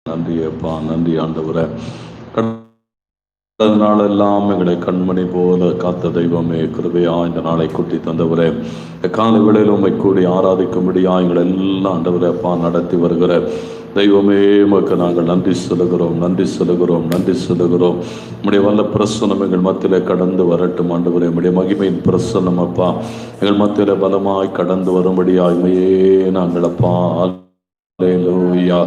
நன்றி அப்பா, நன்றி ஆண்டவரே. கடந்த நாளெல்லாம் எங்களை கண்மணி போல காத்த தெய்வமே, கிருபையா இந்த நாளை கூட்டி தந்தவரே, காலை வேளையில் உம்மை கூடி ஆராதிக்கும்படியா எங்களை எல்லாம் ஆண்டவரே அப்பா நடத்தி வருகிற தெய்வமே, உமக்கு நாங்கள் நன்றி சொல்லுகிறோம், நன்றி சொல்லுகிறோம், நன்றி சொல்லுகிறோம். உம்முடைய வல்ல பிரசன்னம் எங்கள் மத்தியிலே கடந்து வரட்டும் ஆண்டவரே. உம்முடைய மகிமையின் பிரசன்னம் அப்பா எங்கள் மத்தியிலே பலமாய் கடந்து வரும்படியா உம்மையே நாங்கள் அப்பா அல்லேலூயா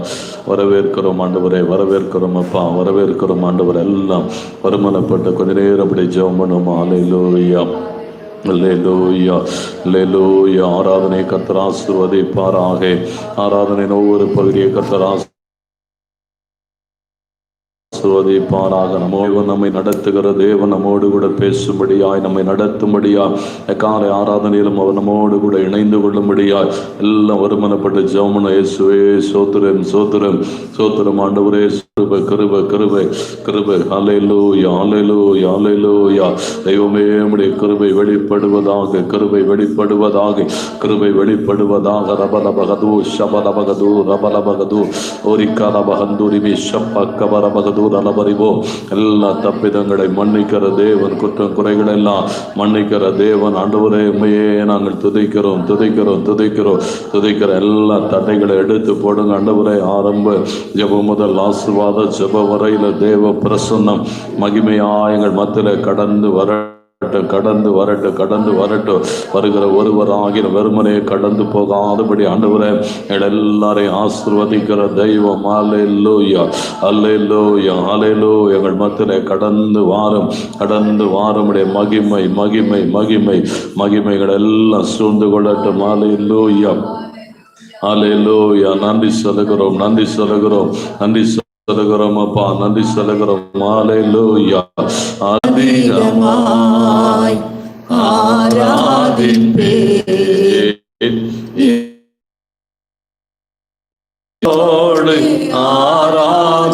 வரவேற்கிறோம் ஆண்டவரே, வரவேற்கிறோம் அப்பா, வரவேற்கிறோம் ஆண்டவர். எல்லாம் வருமானப்பட்ட கொஞ்ச நேரம் அப்படி ஜெபம் பண்ணுவோம். அல்லேலூயா, அல்லேலூயா, அல்லேலூயா. ஆராதனை கர்த்தர் ஆசீர்வதிப்பாராக. ஆராதனையின் ஒவ்வொரு பகுதியை கர்த்தர் ஆசீர்வதிப்பாராக. நம்மை நடத்துகிற தேவன் நம்மோடு கூட பேசும்படியாய், நம்மை நடத்தும்படியாய், காலை ஆராதனையிலும் அவர் நம்மோடு கூட இணைந்து கொள்ளும்படியாய் எல்லாம் வருமானப்பட்டு ஜெபம். இயேசுவே சோத்திரம், சோத்திரம், சோத்திரம் ஆண்டவரே. கிருபை, கிருபை, கிருபை, கிருபை. அல்லேலூயா, அல்லேலூயா, அல்லேலூயா. தெய்வமே, உம்முடைய கிருபை வெளிப்படுவதாக, கிருபை வெளிப்படுவதாக, கிருபை வெளிப்படுவதாக. ரபலபகது ஷபலபகது ரபலபகது ஓரிக்கலபகந்துரிமி ஷப்பக்கபரபகது நலபரிவோ. எல்லா தப்பிதங்களை மன்னிக்கிற தேவன், குற்றம் குறைகள் எல்லாம் மன்னிக்கிற தேவன் ஆண்டவரே, உம்மையே நாங்கள் துதிக்கிறோம், துதிக்கிறோம், துதிக்கிறோம், துதிக்கிற எல்லா தடைகளை எடுத்து போடுங்க ஆண்டவரே. ஆரம்ப ஜெபம் முதல் ஆசீர்வாத ஜெப வரையில தேவ பிரசன்னம் மகிமையா எங்கள் மத்தியில கடந்து வரட்டும், கடந்து வரட்டும், கடந்து வரட்டும். வருகிற ஒருவராகிற வெறுமனே கடந்து போகாதபடி ஆண்டவரே எல்லாரையும் ஆசீர்வதிக்கிற தெய்வம். அல்லேலூயா, அல்லேலூயா, அல்லேலூயா. எங்கள் மத்தியிலே கடந்து வாரும், கடந்து வாரும். மகிமை, மகிமை, மகிமை, மகிமைகள் எல்லாம் சூழ்ந்து கொள்ளட்டும். அல்லேலூயா, அல்லேலூயா. நன்றி சொல்லுகிறோம், நன்றி சொல்லுகிறோம், நன்றி சொல்லுகிறோம் அப்பா, நன்றி சொல்லுகிறோம். அல்லேலூயா. அதிகமாய் ஆராதிப்பேன்,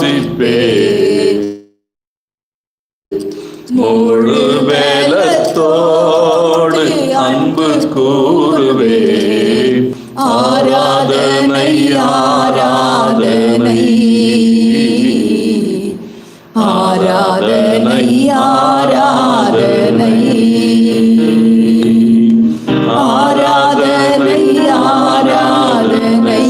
ஆராதிப்பேன், முழு வேலத்தோடு அன்பு கூறுவேன். ஆராதனை, ஆராதனை, ஆராதனை, ஆராதனை, ஆராதனை, ஆராதனை,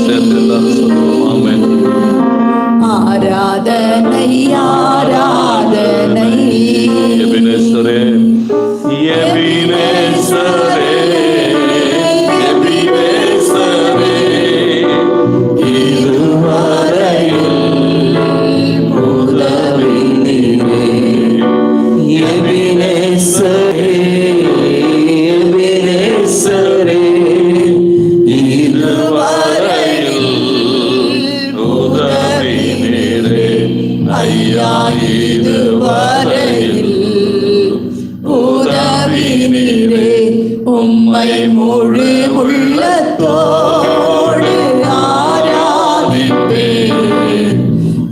ஆராதனை, ஆராதனை. எபினேசரே, எபினேசரே, எபினேசரே, இதுவரையில் எபினேசரே, எபினேசரே, இதுவரையில் உதவி நீரே ஐயா, இதுவரையில் உதவி நீரே. உம்மை முழு உள்ளத்தோடு ஆராதிப்பேன்,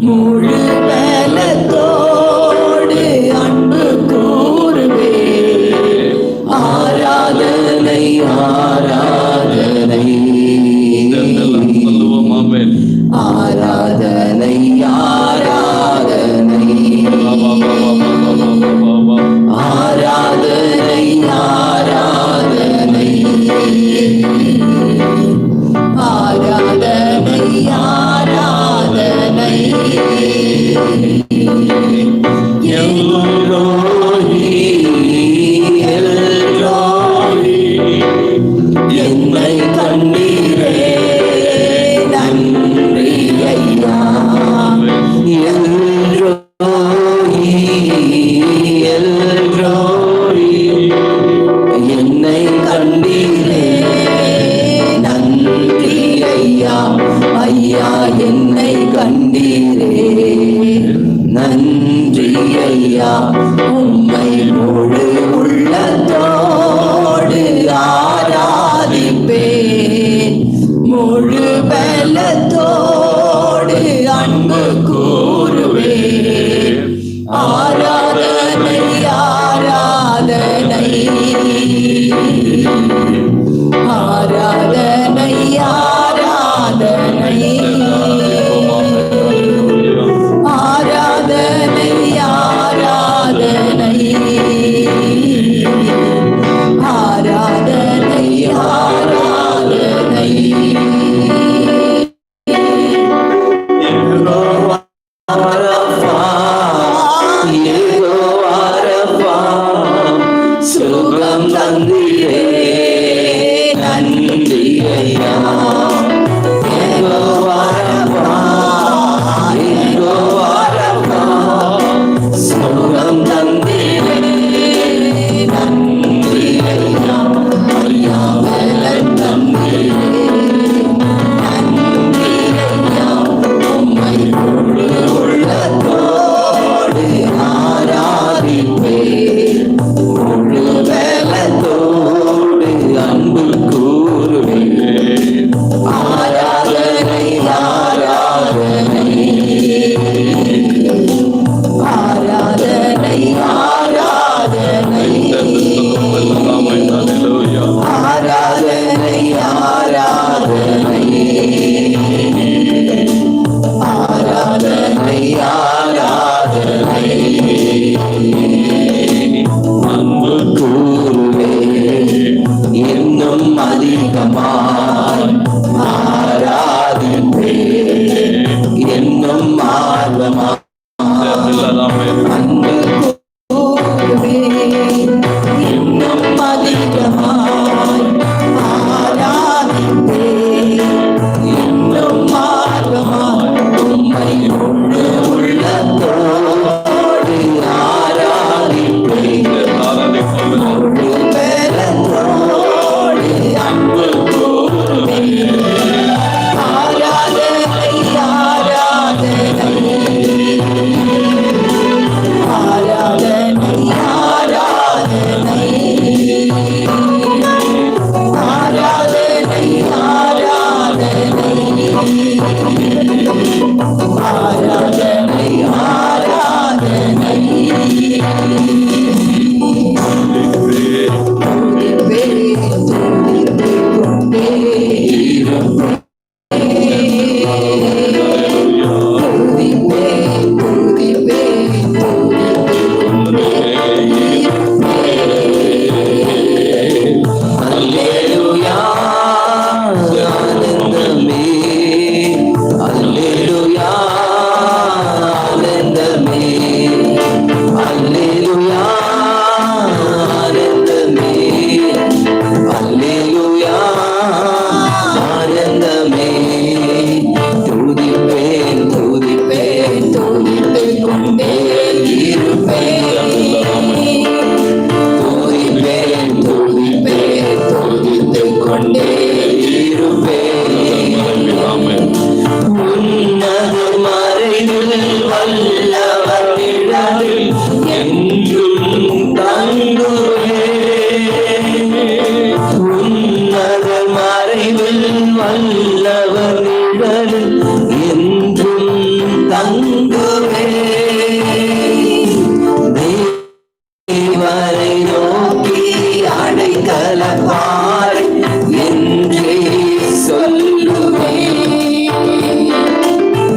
முழு பலத்தோடு அன்பு கூறுவேன். ஆராதனை, ஆராதனை, ஆராதனை, ஆராதனை, ஆராதனை, ஆராதனை, ஆராதனை, ஆராதனை. எல்லோரி, எல்லோரி, என்னை கண்டீரே, நன்றி ஐயா. எல்லோரி, எல்லோரி, என்னை கண்டீரே, நன்றி ஐயா. ஐயா, என்னை கண்டீரே, நன்றி ஐயா. உம்மை முழு உள்ளத்தோடு ஆராதிப்பேன், முழு பலத்தோடு அன்பு கூறுவேன். ஆராதனை, ஆராதனை, ஆராதனை, ஆராதனை. சுகம் தந்திரே நன்றி ஐயா. யெகோவா ரப்பா, யெகோவா ரப்பா, சுகம் தந்திரே நன்றி ஐயா. ஐயா பலன் தந்திரே நன்றி ஐயா. உம்மை முழு உள்ளத்தோடு ஆராதிப்பேன், முழு பலத்தோடு அன்பு கூறுவேன். ஆராதனை ஆராதனை ஆராதனை ஆராதனை ஆராதனை ஆராதனை ஆராதனை அன்பு கூறுவேன் இன்னும் அதிகமாய் ஆராதிப்பேன் இன்னும் ஆர்வமாய் அன்பு கூறுவேன் இன்னும் அதிகமாய் ஆராதிப்பேன் இன்னும் ஆர்வமாய் உம்மை முழு உள்ளத்தோடு ஆராதிப்பேன் முழு பலத்தோடு அன்பு கூறுவேன். ஆராதனை ஆராதனை ஆராதனை ஆராதனை ஆராதனை ஆராதனை ஆராதனை அல்லேலூயா ஆனந்தமே அல்லேலூயா ஆனந்தமே அல்லேலூயா ஆனந்தமே அல்லேலூயா ஆனந்தமே துதிப்பேன் துதிப்பேன் துதித்துக் கொண்டே இருப்பேன் துதிப்பேன் துதிப்பேன் துதித்துக் கொண்டே இருப்பேன் உன்னத மறைவில் வல்லவர் நிழலில் என்றும் தங்குவேன் உன்னத மறைவில் வல்லவர் நிழலில் என்றும் தங்குவேன் தேவரை நோக்கி அடைக்கலமாய் என்றே சொல்லுவேன்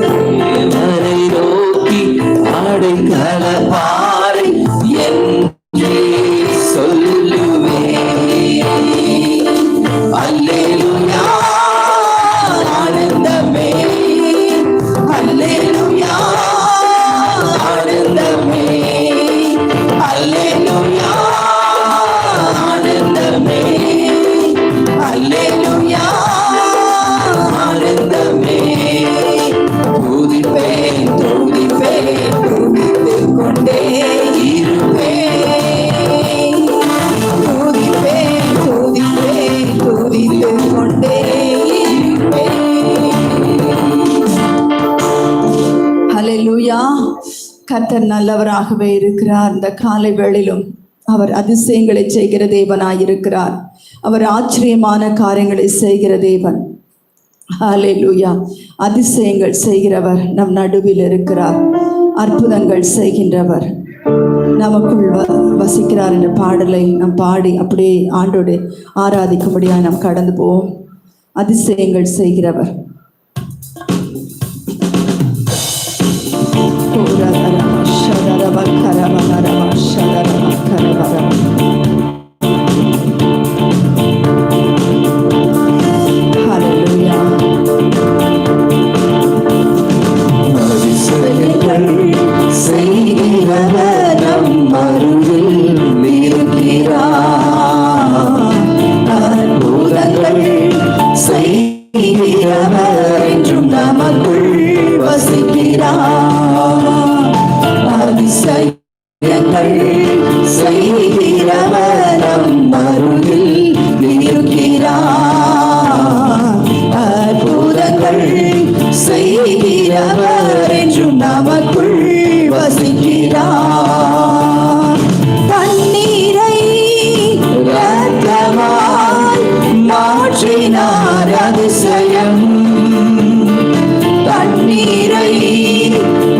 தேவரை நோக்கி அடைக்கலமாய் என்றே சொல்லுவேன். அல்லேலூயா ஆனந்தமே அல்லேலூயா ஆனந்தமே அல்லேலூயா ஆனந்தமே அல்லேலூயா ஆனந்தமே துதிப்பேன் துதிப்பேன் துதித்துக் கொண்டே இருப்பேன் துதிப்பேன் துதிப்பேன் துதித்துக் கொண்டே இருப்பேன். ஹல்லேலூயா. கர்த்தர் நல்லவராகவே இருக்கிறார். இந்த காலை வேளையிலும் அவர் அதிசயங்களை செய்கிற தேவனாயிருக்கிறார். அவர் ஆச்சரியமான காரியங்களை செய்கிற தேவன். ஹல்லேலூயா. அதிசயங்கள் செய்கிறவர் நம் நடுவில் இருக்கிறார். அற்புதங்கள் செய்கின்றவர் நமக்குள் வசிக்கிறார் என்ற பாடலை நாம் பாடி அப்படியே ஆண்டோடு ஆராதிக்கும்படியாக நாம் கடந்து போவோம். அதிசயங்கள் செய்கிறவர். அதிசயங்கள் செய்கிறவர் நம் அருகில் இருக்கிறார். அற்புதங்கள் செய்கிறவர் என்றும் நமக்குள் வசிக்கிறார். தண்ணீரை இரத்தமாய் மாற்றினார் அதிசயம். தண்ணீரை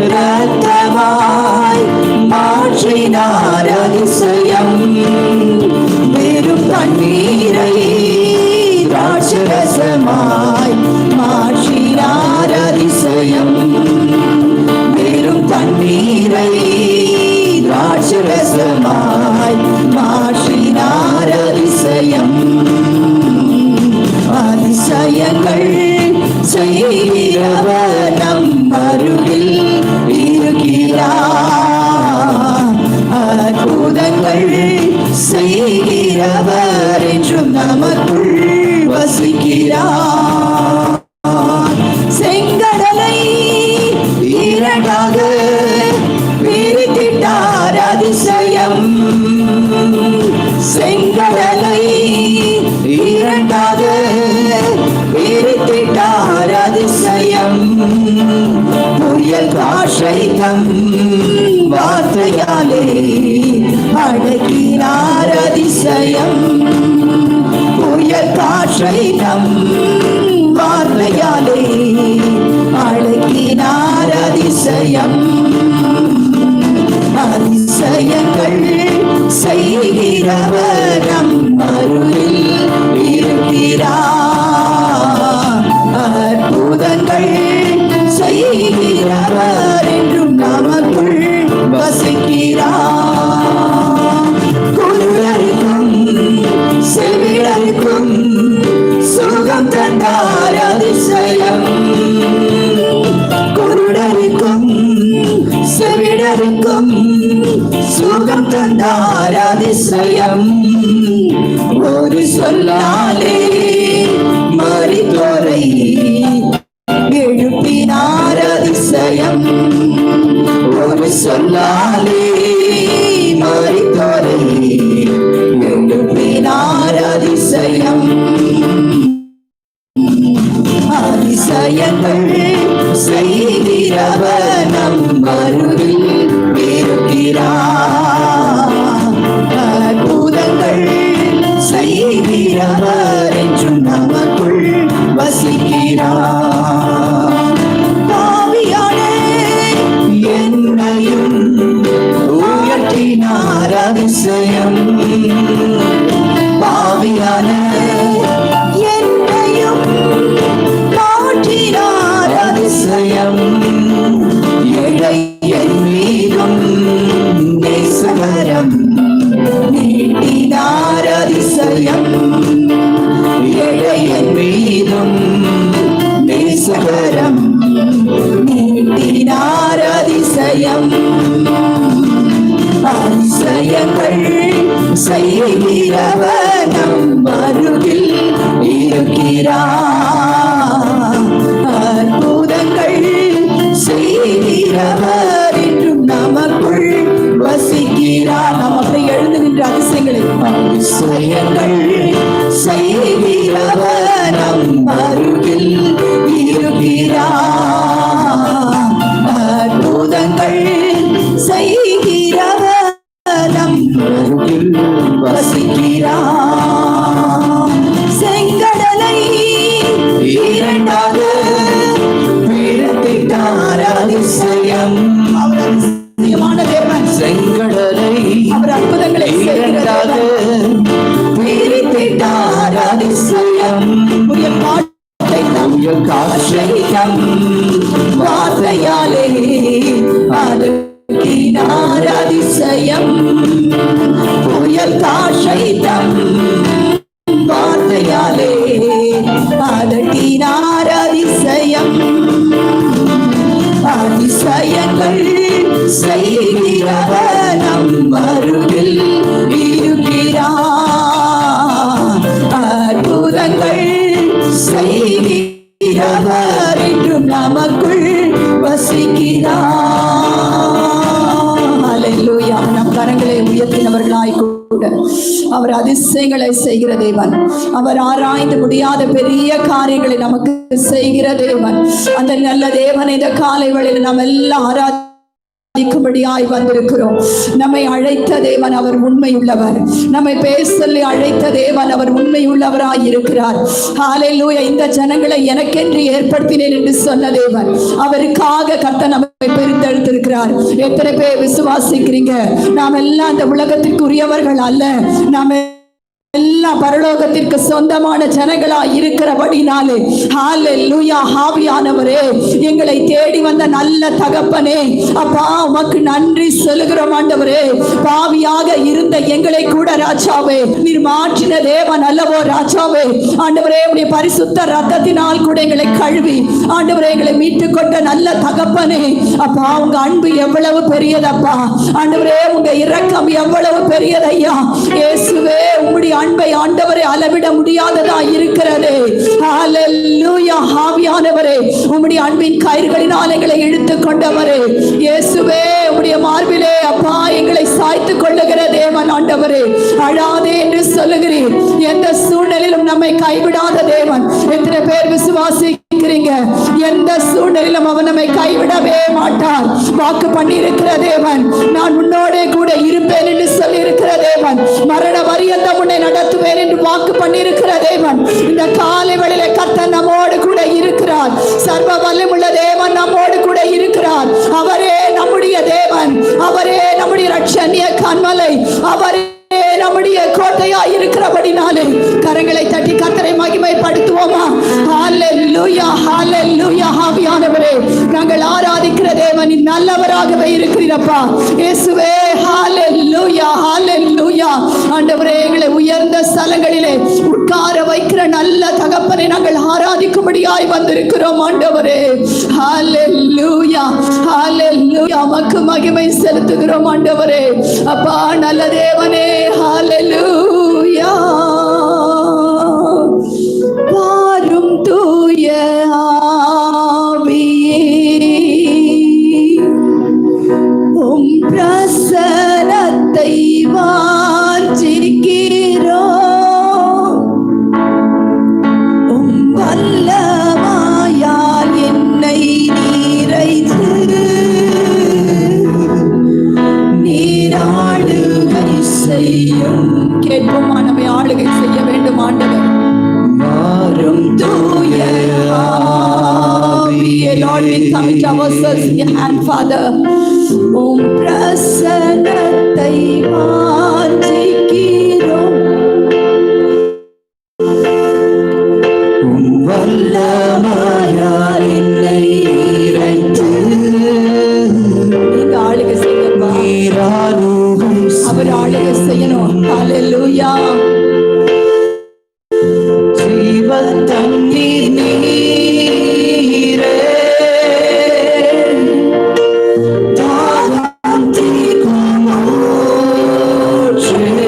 இரத்தமாய் மாற்றினார் அதிசயம். வெறும் தண்ணீரை திராட்சரசமாய் மாற்றினார் அதிசயம். வெறும் தண்ணீரை திராட்சரசமாய் மாற்றினார் அதிசயம். அதிசயங்கள் செய்கிறவர் நம் அருகில் இருக்கிறார். அற்புதங்கள் செய்கிறவர் என்றும் நமக்குள் வசிக்கிறார். செங்கடலை இரண்டாக பிரித்திட்டார் அதிசயம். செங்கடலை இரண்டாக பிரித்திட்டார் அதிசயம். புயல் காற்றை தம் வார்த்தையாலே அடக்கினார் அதிசயம். புயல் காற்றை தம் வார்த்தையாலே அடக்கினார் அதிசயம். அதிசயங்கள் செய்கிறவர் நம் அருகில் இருக்கிறார். அற்புதங்கள் செய்கிறவர் என்றும் நமக்குள் வசிக்கிறார். குருடருக்கும் செவிடருக்கும் சுகம் தந்தார் அதிசயம். குருடருக்கும் செவிடருக்கும் சுகம் தந்தார் அதிசயம். ஒரு சொல்லாலே மரித்தோரை எழுப்பினார் அதிசயம். ஒரு சொல்லாலே மரித்தோரை எழுப்பினார் அதிசயம். அதிசயங்கள் செய்கிறவர் நம் அருகில் இருக்கிறார். அற்புதங்கள் செய்கிறவர் என்றும் நமக்குள் வசிக்கிறார். பாவியான என்னையும் உயர்த்தினார் அதிசயம். பாவியான என்னையும் மாற்றினார் அதிசயம். ஏழை என் மீதும் நேசகரம் நீட்டினார் அதிசயம். ஏழை என் மீதும் நேசகரம் நீட்டினார் அதிசயம். அதிசயங்கள் செய்கிறவர் நம் அருகில் இருக்கிறார். அற்புதங்கள் செய்கிறவர் என்றும் நமக்குள் வசிக்கிறார். நாம் அப்படி எழுந்து நின்ற அதிசயங்களை அதிசயங்கள் செய்கிறவர் நம் அருகில் இருக்கிறார். அற்புதங்கள் செய்கிறவர் நம் அருகில் வசிக்கிறார். செங்கடலை இரண்டாக பிரித்திட்டார் அதிசயம். அதிசயமான தேவன். செங்கடலை அவர் அற்புதங்களை இரண்டாக பிரித்திட்டார் அதிசயம். புயல் காற்றை தம் வார்த்தையாலே அடக்கினார் அதிசயம். புயல் காற்றை தம் வார்த்தையாலே அதட்டினார் அதிசயம். அதிசயங்கள் செய்கிறவர் நம் அருகில் இருக்கிறார். அற்புதங்கள் செய்கிறவர் என்றும் நமக்குள் வசிக்கிறார். ஹல்லேலூயா. நம் கரங்களை உயர்த்தினவர்களாய் கூட அவர் அதிசயங்களை செய்கிற தேவன். அவர் ஆராய்ந்து முடியாத பெரிய காரியங்களை நமக்கு செய்கிற தேவன். அந்த நல்ல தேவன் இந்த காலை வேளையில் நாம் எல்லாம் ஆராதிக்கும்படியாய் வந்திருக்கிறோம். நம்மை அழைத்த தேவன் அவர் உண்மையுள்ளவர். நம்மை பேசலி அழைத்த தேவன் அவர் உண்மையுள்ளவராய் இருக்கிறார். ஹல்லேலூயா. இந்த ஜனங்களை எனக்கென்று ஏற்படுத்தினேன் என்று சொன்ன தேவன், அவருக்காக கர்த்தர் நம்மை பெரிதெடுத்திருக்கிறார். எத்தனை பேர் விசுவாசிக்கிறீங்க? நாம் எல்லாம் இந்த உலகத்திற்குரியவர்கள் அல்ல, நாம் எல்லாம் பரலோகத்திற்கு சொந்தமான ஜனங்களா இருக்கிறபடினாலே ஹல்லேலூயா. ஆவியானவரே, எங்களை தேடி வந்த நல்ல தகப்பனே, அப்பா உமக்கு நன்றி சொல்லுகிறோம் ஆண்டவரே. பாவியாக இருந்த எங்களை கூட ராஜாவே நீர் மாற்றின தேவன் அல்லவோ ராஜாவே. ஆண்டவரே, உடைய பரிசுத்த ரத்தத்தினால் கூட எங்களை கழுவி ஆண்டவரே எங்களை மீட்டுக் கொண்ட நல்ல தகப்பனே, அப்பா உங்க அன்பு எவ்வளவு பெரியதப்பா. ஆண்டவரே, உங்க இரக்கம் எவ்வளவு பெரியதையா. இயேசுவே, உம்முடைய அன்பை ஆண்டவரே அளவிட முடியாததா இருக்கிறது. ஹல்லேலூயா. ஆவியானவரே, உம்முடைய அன்பின் கயிறுகளினால் எங்களை இழுத்துக் கொண்டவரே இயேசுவே, உம்முடைய மார்பிலே அப்பா எங்களை சாய்த்து கொள்ளுகிற தேவன் ஆண்டவரே. அழாதே என்று சொல்லுகிறீர். எந்த சூழ்நிலையிலும் நம்மை கைவிடாத தேவன். எத்தனை பேர் விசுவாசிக்கிறீங்க? எந்த சூழ்நிலையிலும் அவர் நம்மை கைவிடவே மாட்டார். வாக்கு பண்ணி இருக்கிற தேவன், நான் உன்னோட கூட இருப்பேன் என்று சொல்லி இருக்கிற தேவன், மரண பரியந்தம் உன்னை நடத்துவேன் என்று வாக்கு பண்ணி இருக்கிற தேவன். இந்த காலை வேளையிலே கர்த்தர் நம்மோடு கூட இருக்கிறார். சர்வ வல்லமையுள்ள தேவன் நம்மோடு கூட இருக்கிறார். அவரே நம்முடைய தேவன், அவரே நம்முடைய இரட்சணிய கன்மலை, அவரே நம்முடைய கோட்டையா இருக்கிறபடினாலே கரங்களை தட்டி கர்த்தரை மகிமைப்படுத்துவோமா? ஹல்லேலூயா, ஹல்லேலூயா. ஆவியானவரே, நாங்கள் ஆராதிக்கிற தேவன் நல்லவராகவே இருக்கிறீரப்பா இயேசுவே. ஹல்லேலூயா, ஹல்லேலூயா. ஆண்டவரே, எங்களை உயர்ந்த ஸ்தலங்களிலே உட்கார வைக்கிற நல்ல தகப்பனை நாங்கள் ஆராதிக்கும்படியாய் வந்திருக்கிறோம் ஆண்டவரே. ஹல்லேலூயா, ஹல்லேலூயா. உமக்கு மகிமை செலுத்துகிறோம் ஆண்டவரே. அப்பா நல்ல தேவனே, ஹல்லேலூயா. வாரும் தூய ஆவியே, உம் பிரசன்னத்தை வாஞ்சிக்கிறோம். உம் வல்லமையால் என்னை நிறைத்து நீராளுகை செய்யும். கேட்போமா? நம்மை ஆளுகை செய்ய வேண்டும் ஆண்டவர். வாரும் தூய ஆவியே. Lord, we commit ourselves in your hand, Father. உம் பிரசன்னத்தை வாஞ்சிக்கிறோம். உம் வல்லமையால் என்னை நிறைத்து நீங்க ஆளுகை செய்யப்பா. அவர் ஆளுகை செய்யணும். ஹல்லேலூயா. ஜீவ தண்ணீர் நீரே, தாகம் தீர்க்கும் ஊற்றே,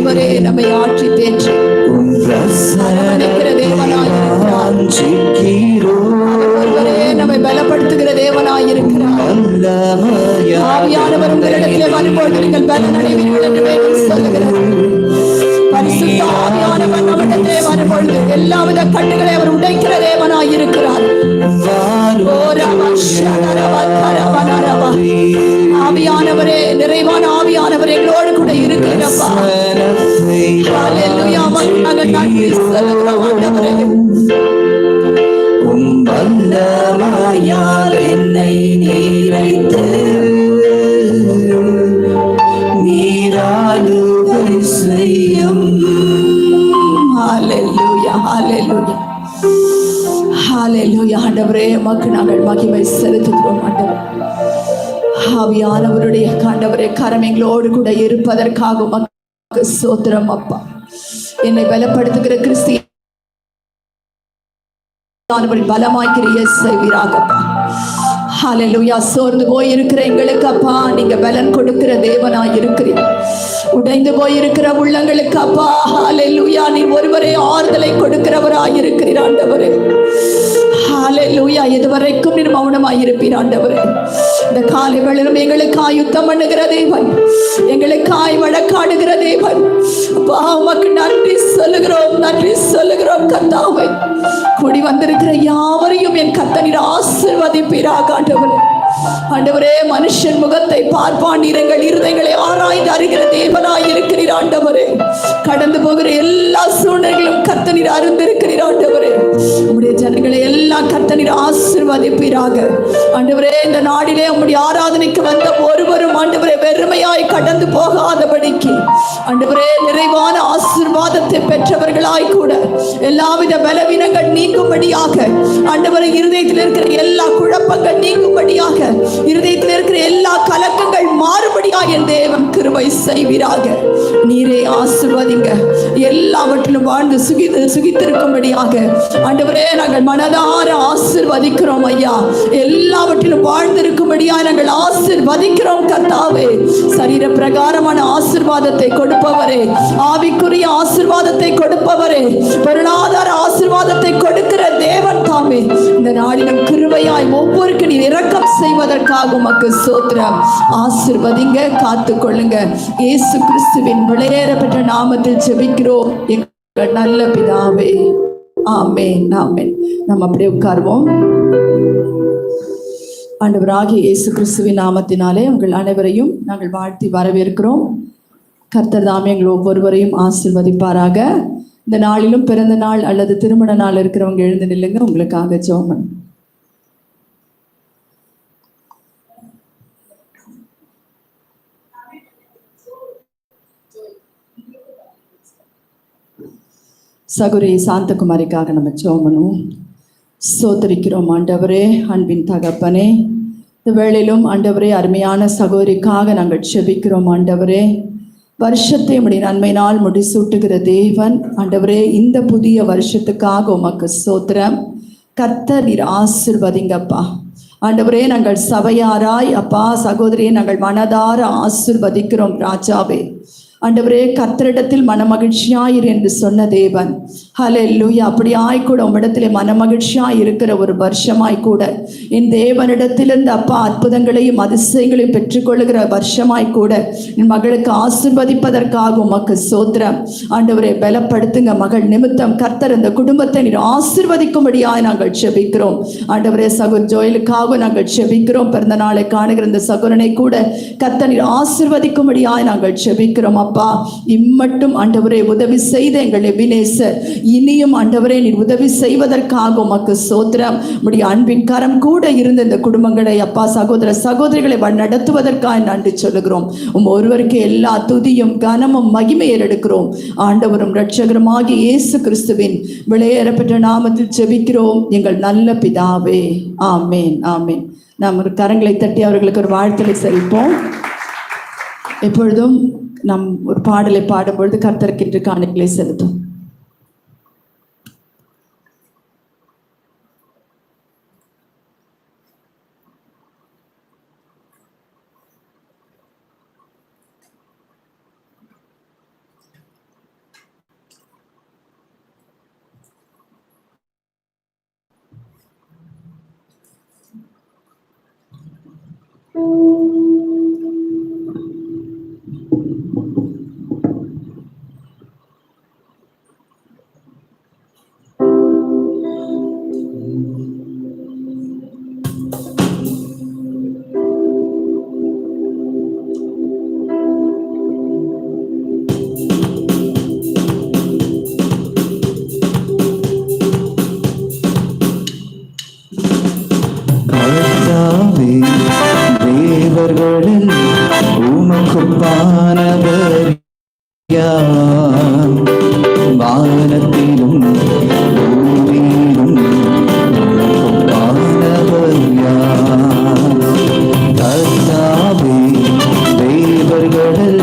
ஒருவரே நம்மை ஆற்றி தேற்றி அரவணைக்கிற தேவனாயிருக்கிறார். ஒருவரே நம்மை பலப்படுத்துகிற தேவனாயிருக்கிறார். ஆவியானவர் உங்களிடத்திலே வரும்போது நீங்கள் பலனடைவீர்கள் என்று வேதம் சொல்லுகிறது. பரிசுத்த ஆவியானவர் நம்மிடத்திலே வரும்பொழுது எல்லாவித கட்டுகளை அவர் உடைக்கிற தேவனாயிருக்கிறார். ஆவியானவரே, நிறைவான ஆவியானவர் எங்களோடு கூட இருக்கிறப்பா. ஹல்லேலூயா. நாங்கள் நன்றி சொல்லுகிறோம் ஆண்டவரே. வல்லமையால் என்னை நிறைத்து நீராளுகை செய்யும். ஹல்லேலூயா, ஹல்லேலூயா, ஹல்லேலூயா. ஆண்டவரே, உமக்கு நாங்கள் மகிமை செலுத்துகிறோம் ஆண்டவரே. ஆவியானவருடைய ஆண்டவரே கரம் எங்களோடு கூட இருப்பதற்காக உமக்கு ஸ்தோத்திரம் அப்பா. என்னை பலப்படுத்துகிற கிறிஸ்து பலமாய் கிரியை செய்வீராகப்பா. ஹல்லேலூயா. சோர்ந்து போய் இருக்கிற எங்களுக்கு அப்பா நீங்க பலன் கொடுக்கிற தேவனாய் இருக்கிறீர். உடைந்து போய் இருக்கிற உள்ளங்களுக்கு அப்பா ஹல்லேலூயா நீர் ஒருவரே ஆறுதலை கொடுக்கிறவராய் இருக்கிறீர் ஆண்டவரே. ஹல்லேலூயா. இதுவரைக்கும் நீர் மௌனமாய் இருப்பீர் ஆண்டவரே. இந்த காலை வேளையிலும் எங்களுக்காய் யுத்தம் பண்ணுகிற தேவன், எங்களுக்காய் வழக்காடுகிற தேவன் அப்பா, உமக்கு நன்றி சொல்லுகிறோம், நன்றி சொல்லுகிறோம் கர்த்தாவே. கூடி வந்திருக்கிற யாவரையும் என் கர்த்தர் ஆசீர்வதிப்பீராக ஆண்டவரே. ஆண்டவரே, மனுஷன் முகத்தை பார்ப்பான், எங்கள் இருதயங்களை ஆராய்ந்து அறிகிற தேவனாய் இருக்கிறீர் ஆண்டவரே. கடந்து போகிற எல்லா சூழ்நிலைகளும் கர்த்தர் அறிந்திருக்கிறீர் ஆண்டவரே. உம்முடைய ஜனங்களை எல்லாம் கர்த்தர் ஆசீர்வதிப்பீராக ஆண்டவரே. இந்த நாடிலே உம்முடைய ஆராதனைக்கு வந்த ஒருவரும் ஆண்டவரே வெறுமையாய் கடந்து போகாதபடிக்கு ஆண்டவரே நிறைவான ஆசீர்வாதத்தை பெற்றவர்களாய் கூட எல்லாவித பலவீனங்கள் நீங்கும்படியாக ஆண்டவரே, இருதயத்தில் இருக்கிற எல்லா குழப்பங்கள் நீங்கும்படியாக, இருதயத்தில் இருக்கிற எல்லா கலக்கங்கள் மாறுபடியாக என் தேவன் கிருபை செய்வீராக. நீரே ஆசீர்வதிங்க. எல்லாவற்றிலும் வாழ்ந்து சுகித்திருக்கும்படியாக ஆண்டவரே நாங்கள் மனதார ஆசீர்வதிக்கிறோம் ஐயா. எல்லாவற்றிலும் வாழ்ந்திருக்கும்படியாக நாங்கள் ஆசீர்வதிக்கிறோம் கர்த்தாவே. சரீர பிரகாரமான ஆசீர்வாதத்தை கொடுப்பவரே, ஆவிக்குரிய ஆசீர்வாதத்தை கொடுப்பவரே, பொருளாதார ஆசீர்வாதத்தை கொடுக்கிற தேவன் தாமே இந்த நாளிலும் கிருபையாய் ஒவ்வொருக்கு நீர் இரக்கம் செய்வதற்காக உமக்கு ஸ்தோத்திரம். ஆசீர்வதிங்க, காத்துக்கொள்ளுங்க. இயேசு கிறிஸ்துவின் விலையேறப்பட்ட நாமத்தில் ஜெபிக்கிறோம் எங்கள் நல்ல பிதாவே. ஆமென், ஆமென். நம்ம அப்படியே உட்கார்வோம். ஆண்டவராகிய இயேசு கிறிஸ்துவின் நாமத்தினாலே உங்கள் அனைவரையும் நாங்கள் வாழ்த்தி வரவேற்கிறோம். கர்த்தர் தாமே எங்கள் ஒவ்வொருவரையும் ஆசீர்வதிப்பாராக. இந்த நாளிலும் பிறந்த நாள் அல்லது திருமண நாள் இருக்கிறவங்க எழுந்து நில்லுங்க, உங்களுக்காக ஜெபம். சகுரி சாந்தகுமாரிக்காக நம்ம ஜெபம் ஸ்தோத்திரிக்கிறோம். ஆண்டவரே, அன்பின் தகப்பனே, இந்த வேளையிலும் ஆண்டவரே அருமையான சகோதரிக்காக நாங்கள் ஜெபிக்கிறோம். ஆண்டவரே, வருஷத்தை உம்முடைய நன்மையினால் முடிசூட்டுகிற தேவன் ஆண்டவரே, இந்த புதிய வருஷத்துக்காக உமக்கு ஸ்தோத்திரம். கர்த்தர் நீர் ஆசீர்வதிங்கப்பா ஆண்டவரே. நாங்கள் சபையாராய் அப்பா சகோதரியை நாங்கள் மனதார ஆசீர்வதிக்கிறோம் ராஜாவே. ஆண்டவரே, கர்த்தரிடத்தில் மனமகிழ்ச்சியாயிரு என்று சொன்ன தேவன். ஹல்லேலூயா. அப்படியாய் கூட உம்மிடத்திலே மனமகிழ்ச்சியாய் இருக்கிற ஒரு வருஷமாய் கூட என் தேவனிடத்திலிருந்து அப்பா அற்புதங்களையும் அதிசயங்களையும் பெற்றுக்கொள்ளுகிற வருஷமாய் கூட என் மகளுக்கு ஆசீர்வதிப்பதற்காக உமக்கு ஸ்தோத்திரம். ஆண்டவரே, பலப்படுத்துங்க. மகள் நிமித்தம் கர்த்தர் இந்த குடும்பத்தை நீர் ஆசீர்வதிக்கும்படியாய் நாங்கள் ஜெபிக்கிறோம். ஆண்டவரே, சகோதரர் ஜோயலுக்காக நாங்கள் ஜெபிக்கிறோம். பிறந்த நாளை காணுகிற இந்த சகோதரனை கூட கர்த்தர் நீர் ஆசீர்வதிக்கும்படியாய் நாங்கள் ஜெபிக்கிறோம். அப்பா, இம்மட்டும் ஆண்டவரே உதவி செய்த எங்கள் எபினேசர், இனியும் ஆண்டவரே நீர் உதவி செய்வதற்காக உமக்கு ஸ்தோத்திரம். உம்முடைய அன்பின் கரம் கூட இருந்த இந்த குடும்பங்களை அப்பா சகோதர சகோதரிகளை நடத்துவதற்காக நன்றி சொல்லுகிறோம். ஒருவருக்கு எல்லா துதியும் கனமும் மகிமையை எடுக்கிறோம். ஆண்டவரும் இரட்சகருமாகிய இயேசு கிறிஸ்துவின் விலையேறப்பட்ட நாமத்தில் ஜெபிக்கிறோம் எங்கள் நல்ல பிதாவே. ஆமேன், ஆமேன். நாம் ஒரு கரங்களை தட்டி அவர்களுக்கு ஒரு வாழ்த்தலை செலுத்துவோம். எப்பொழுதும் நாம் ஒரு பாடலை பாடும்பொழுது கர்த்தருக்கு காணிக்கைகளை செலுத்தும். கர்த்தாவே, தேவர்களில் உமக்குப்பானவர் யார்? வானத்திலும் பூமியிலும் உமக்குப்பானவர் யார்? கர்த்தாவே, தேவர்களில்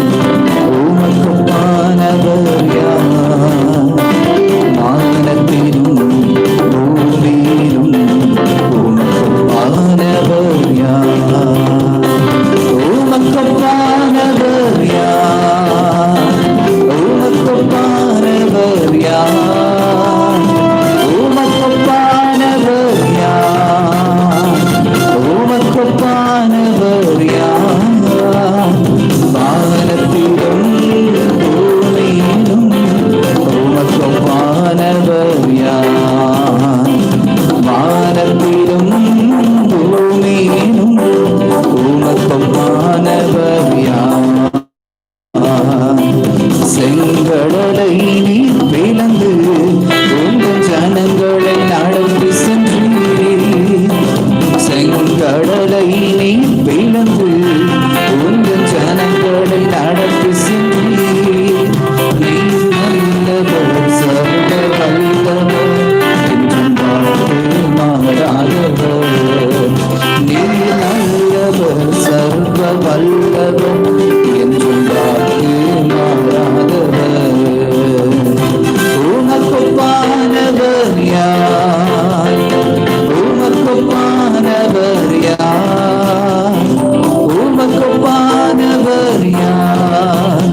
உமக்குப்பானவர் யார்? வானத்திலும் பூமியிலும் உமக்குப்பானவர் யார்? உமக்குப்பானவர் யார்? உமக்குப்பானவர் யார்? உமக்குப்பானவர் யார்? உமக்குப்பானவர் யார்? வானத்திலும் பூமியிலும் உமக்குப்பானவர் யார்? வானத்திலும் பூமியிலும் உமக்குப்பானவர் யார்? செங்கடலை நீர் பிளந்து உங்கள் ஜனங்களை நடத்தி சென்றீர். செங்கடலை நீர் பிளந்து உங்கள் ஜனங்களை நடத்தி சென்றீர். நீர் நல்லவர், சர்வ வல்லவர், என்றும் வாழ்வு மாறாதவர். நீர் நல்லவர், சர்வ வல்லவர், என்றும் வாழ்வு மாறாதவர். உமக்குப்பானவர் யார்? உமக்குப்பானவர் யார்? உமக்குப்பானவர் யார்?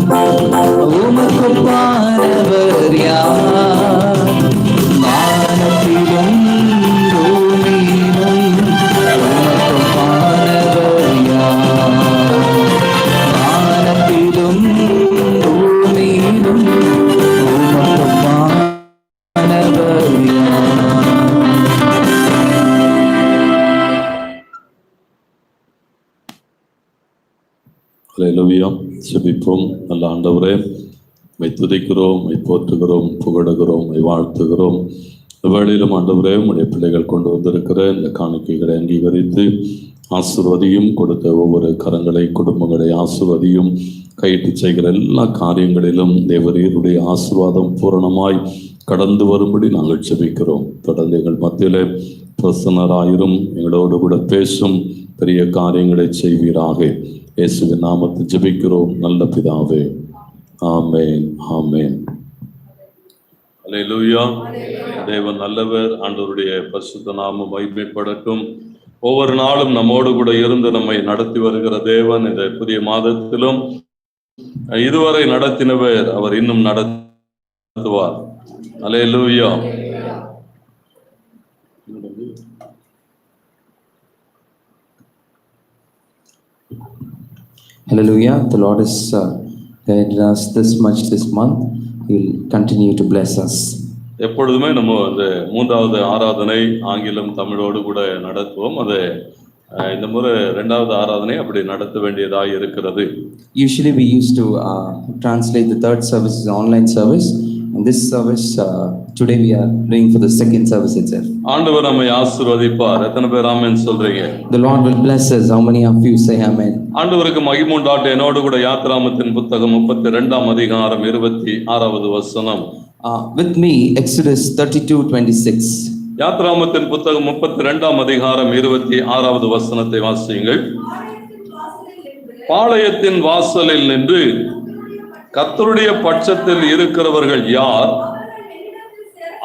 உமக்குப்பானவர் யார்? வானத்திலும் பூமியிலும் உமக்குப்பானவர் யார்? வானத்திலும் பூமியிலும் உமக்குப்பானவர் யார்? அல்லேலூயா. ஜெபிப்போம். நல்ல ஆண்டவரே, உம்மை துதிக்கிறோம், உம்மை போற்றுகிறோம், புகழுகிறோம், உம்மை வாழ்த்துகிறோம். இந்த வேளையிலும் ஆண்டவரே, உம்முடைய பிள்ளைகள் கொண்டு வந்திருக்கிற இந்த காணிக்கைகளை அங்கீகரித்து ஆசீர்வதியும். கொடுத்த ஒவ்வொரு கரங்களை, குடும்பங்களை ஆசீர்வதியும். கையிட்டு செய்கிற எல்லா காரியங்களிலும் தேவரீருடைய ஆசீர்வாதம் பூரணமாய் கடந்து வரும்படி நாங்கள் ஜெபிக்கிறோம். தொடர்ந்து எங்கள் மத்தியிலே பிரசன்னராயிரும், எங்களோடு கூட பேசும், பெரிய காரியங்களை செய்வீராக. இயேசுவின் நாமத்தில் ஜெபிக்கிறோம் நல்ல பிதாவே, ஆமென், ஆமென். அல்லேலூயா. தேவன் நல்லவர். ஆண்டவருடைய பரிசுத்த நாமம் மகிமைப்படட்டும். ஒவ்வொரு நாளும் நம்மோடு கூட இருந்து நம்மை நடத்தி வருகிற தேவன் இந்த புதிய மாதத்திலும் இதுவரை நடத்தினவர், அவர் இன்னும் நடத்துவார். அல்லேலூயா. Hallelujah. The Lord has guided us this much this month. He will continue to bless us. எப்பொழுதுமே நம்ம அந்த மூன்றாவது ஆராதனை ஆங்கிலம் தமிழோடு கூட நடத்துவோம். அது இந்த முறை இரண்டாவது ஆராதனை அப்படி நடத்த வேண்டியதாக இருக்கிறது. Usually we used to translate the third service as an online service. And this service today we are doing for the second service itself. ஆண்டவர் நம்மை ஆசீர்வதிப்பார். எத்தனை பேர் ஆமென் சொல்றீங்க? The Lord will bless us. How many of you say amen? ஆண்டவருக்கு மகிமை உண்டாகட்டும். என்னோடு கூட யாத்திராமத்தின் புத்தகம் 32ஆம் அதிகாரம் 26வது வசனம். With me Exodus 32:26. யாத்திராமத்தின் புத்தகம் 32ஆம் அதிகாரம் 26வது வசனத்தை வாசியுங்கள். பாளையத்தின் வாசலில் நின்று கர்த்தருடைய பட்சத்தில் இருக்கிறவர்கள் யார்?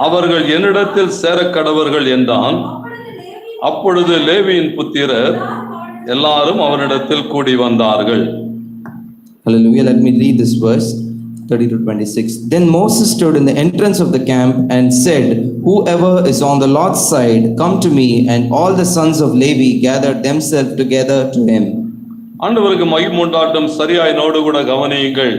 அவர்கள் என்னிடத்தில் சேரக்கடவர்கள் என்றான். அப்பொழுது லேவியின் புத்திரர் எல்லாரும் அவனிடத்தில் கூடி வந்தார்கள். Hallelujah. Let me read this verse 30-26. Then Moses stood in the entrance of the camp and said, whoever is on the Lord's side, come to me. And all the sons of Levi gathered themselves together to him. ஆண்டவருக்கு மகிமை உண்டாட்டும். சரியாய் என்னோடு கூட கவனியுங்கள்.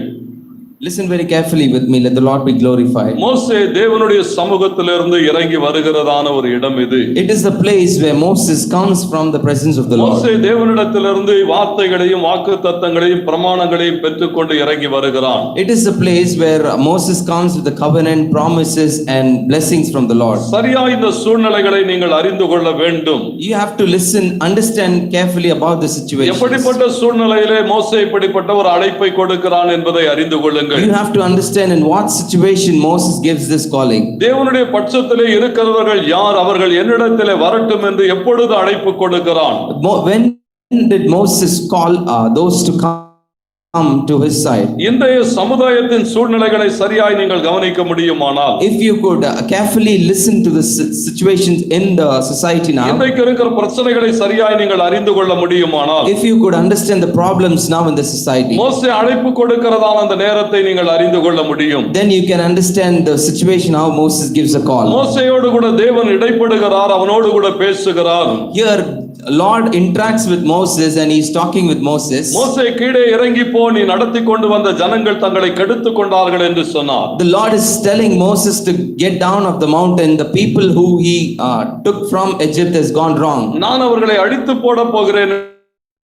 Listen very carefully with me. Let the Lord be glorified. மோசே தேவனுடைய சமூகத்திலிருந்து இறங்கி வருகிறதான ஒரு இடம் இது. It is the place where Moses comes from the presence of the Lord. மோசே தேவனிடத்திலிருந்து வார்த்தைகளையும் வாக்குத்தத்தங்களையும் பிரமாணங்களையும் பெற்றுக்கொண்டு இறங்கி வருகிறான். It is the place where Moses comes with the covenant, promises and blessings from the Lord. சரியா இந்த சூழ்நிலைகளை நீங்கள் அறிந்து கொள்ள வேண்டும். You have to listen, understand carefully about the situation. எப்படிப்பட்ட சூழ்நிலையிலே மோசே இப்படிப்பட்ட ஒரு அழைப்பை கொடுக்கிறான் என்பதை அறிந்து கொள்ளுங்கள். You have to understand in what situation Moses gives this calling. தேவனுடைய பட்சத்திலே இருக்கிறவர்கள் யார், அவர்கள் என்னிடத்திலே வரட்டும் என்று எப்பொழுது அழைப்பு கொடுக்கிறான்? When did Moses call those to come to his side? இன்றைய சமுதாயத்தின் சூழ்நிலைகளை சரியாய் நீங்கள் கவனிக்க முடியுமானால், If you could carefully listen to the situations in the society now, இன்றைக்கு இருக்கிற பிரச்சனைகளை சரியாய் நீங்கள் அறிந்து கொள்ள முடியுமானால், if you could understand the problems now in the society, மோசே அழைப்பு கொடுக்கிறதான அந்த நேரத்தை நீங்கள் அறிந்து கொள்ள முடியும். then you can understand the situation how Moses gives a call. மோசேயோடு கூட தேவன் இடைப்படுகிறார், அவனோடு கூட பேசுகிறார். Here Lord interacts with Moses and he is talking with Moses. மோசே கீழே இறங்கி போ, நீ நடத்தி கொண்டு வந்த ஜனங்கள் தங்களை கெடுத்துக் கொண்டார்கள் என்று சொன்னார். The Lord is telling Moses to get down of the mountain. The people who he took from Egypt has gone wrong. நான் அவர்களை அழித்து போட போகிறேன்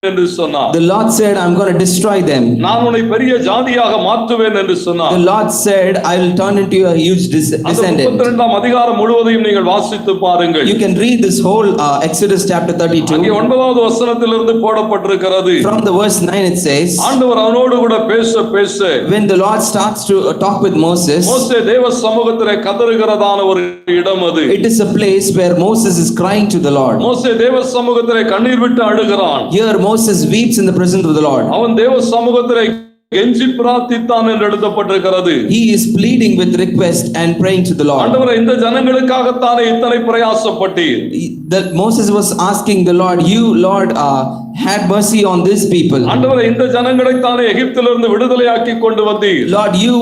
என்று சொன்னார். The Lord said, I'm going to destroy them. நான் உன்னை பெரிய ஜாதியாக மாற்றுவேன் என்று சொன்னார். The Lord said, I will turn into a huge descendant. 32ஆம் அதிகாரம் முழுவதையும் நீங்கள் வாசித்து பாருங்கள். You can read this whole Exodus chapter 32. அங்கே 9வது வசனத்திலிருந்து போடப்பட்டிருக்கிறது. From the verse 9 it says, ஆண்டவர் அவனோடு கூட பேச பேச, when the Lord starts to talk with Moses, மோசே தேவ சமூகத்திலே கதறுகிறதான ஒரு இடம் அது. it is a place where Moses is crying to the Lord. மோசே தேவ சமூகத்திலே கண்ணீர் விட்டு அழுகிறான். Here Moses weeps in the presence of the Lord. அவன் தேவ சமூகத்திலே கெஞ்சி பிரார்த்தித்தான் என்று எழுதப்பட்டிருக்கிறது. He is pleading with request and praying to the Lord. ஆண்டவரே, இந்த ஜனங்களுக்காகத்தானே இத்தனை பிரயாசப்பட்டீர். That Moses was asking the Lord, you Lord had mercy on these people. ஆண்டவரே, இந்த ஜனங்களை தானே எகிப்திலிருந்து விடுதலையாக்கி கொண்டு வந்தீர். Lord, you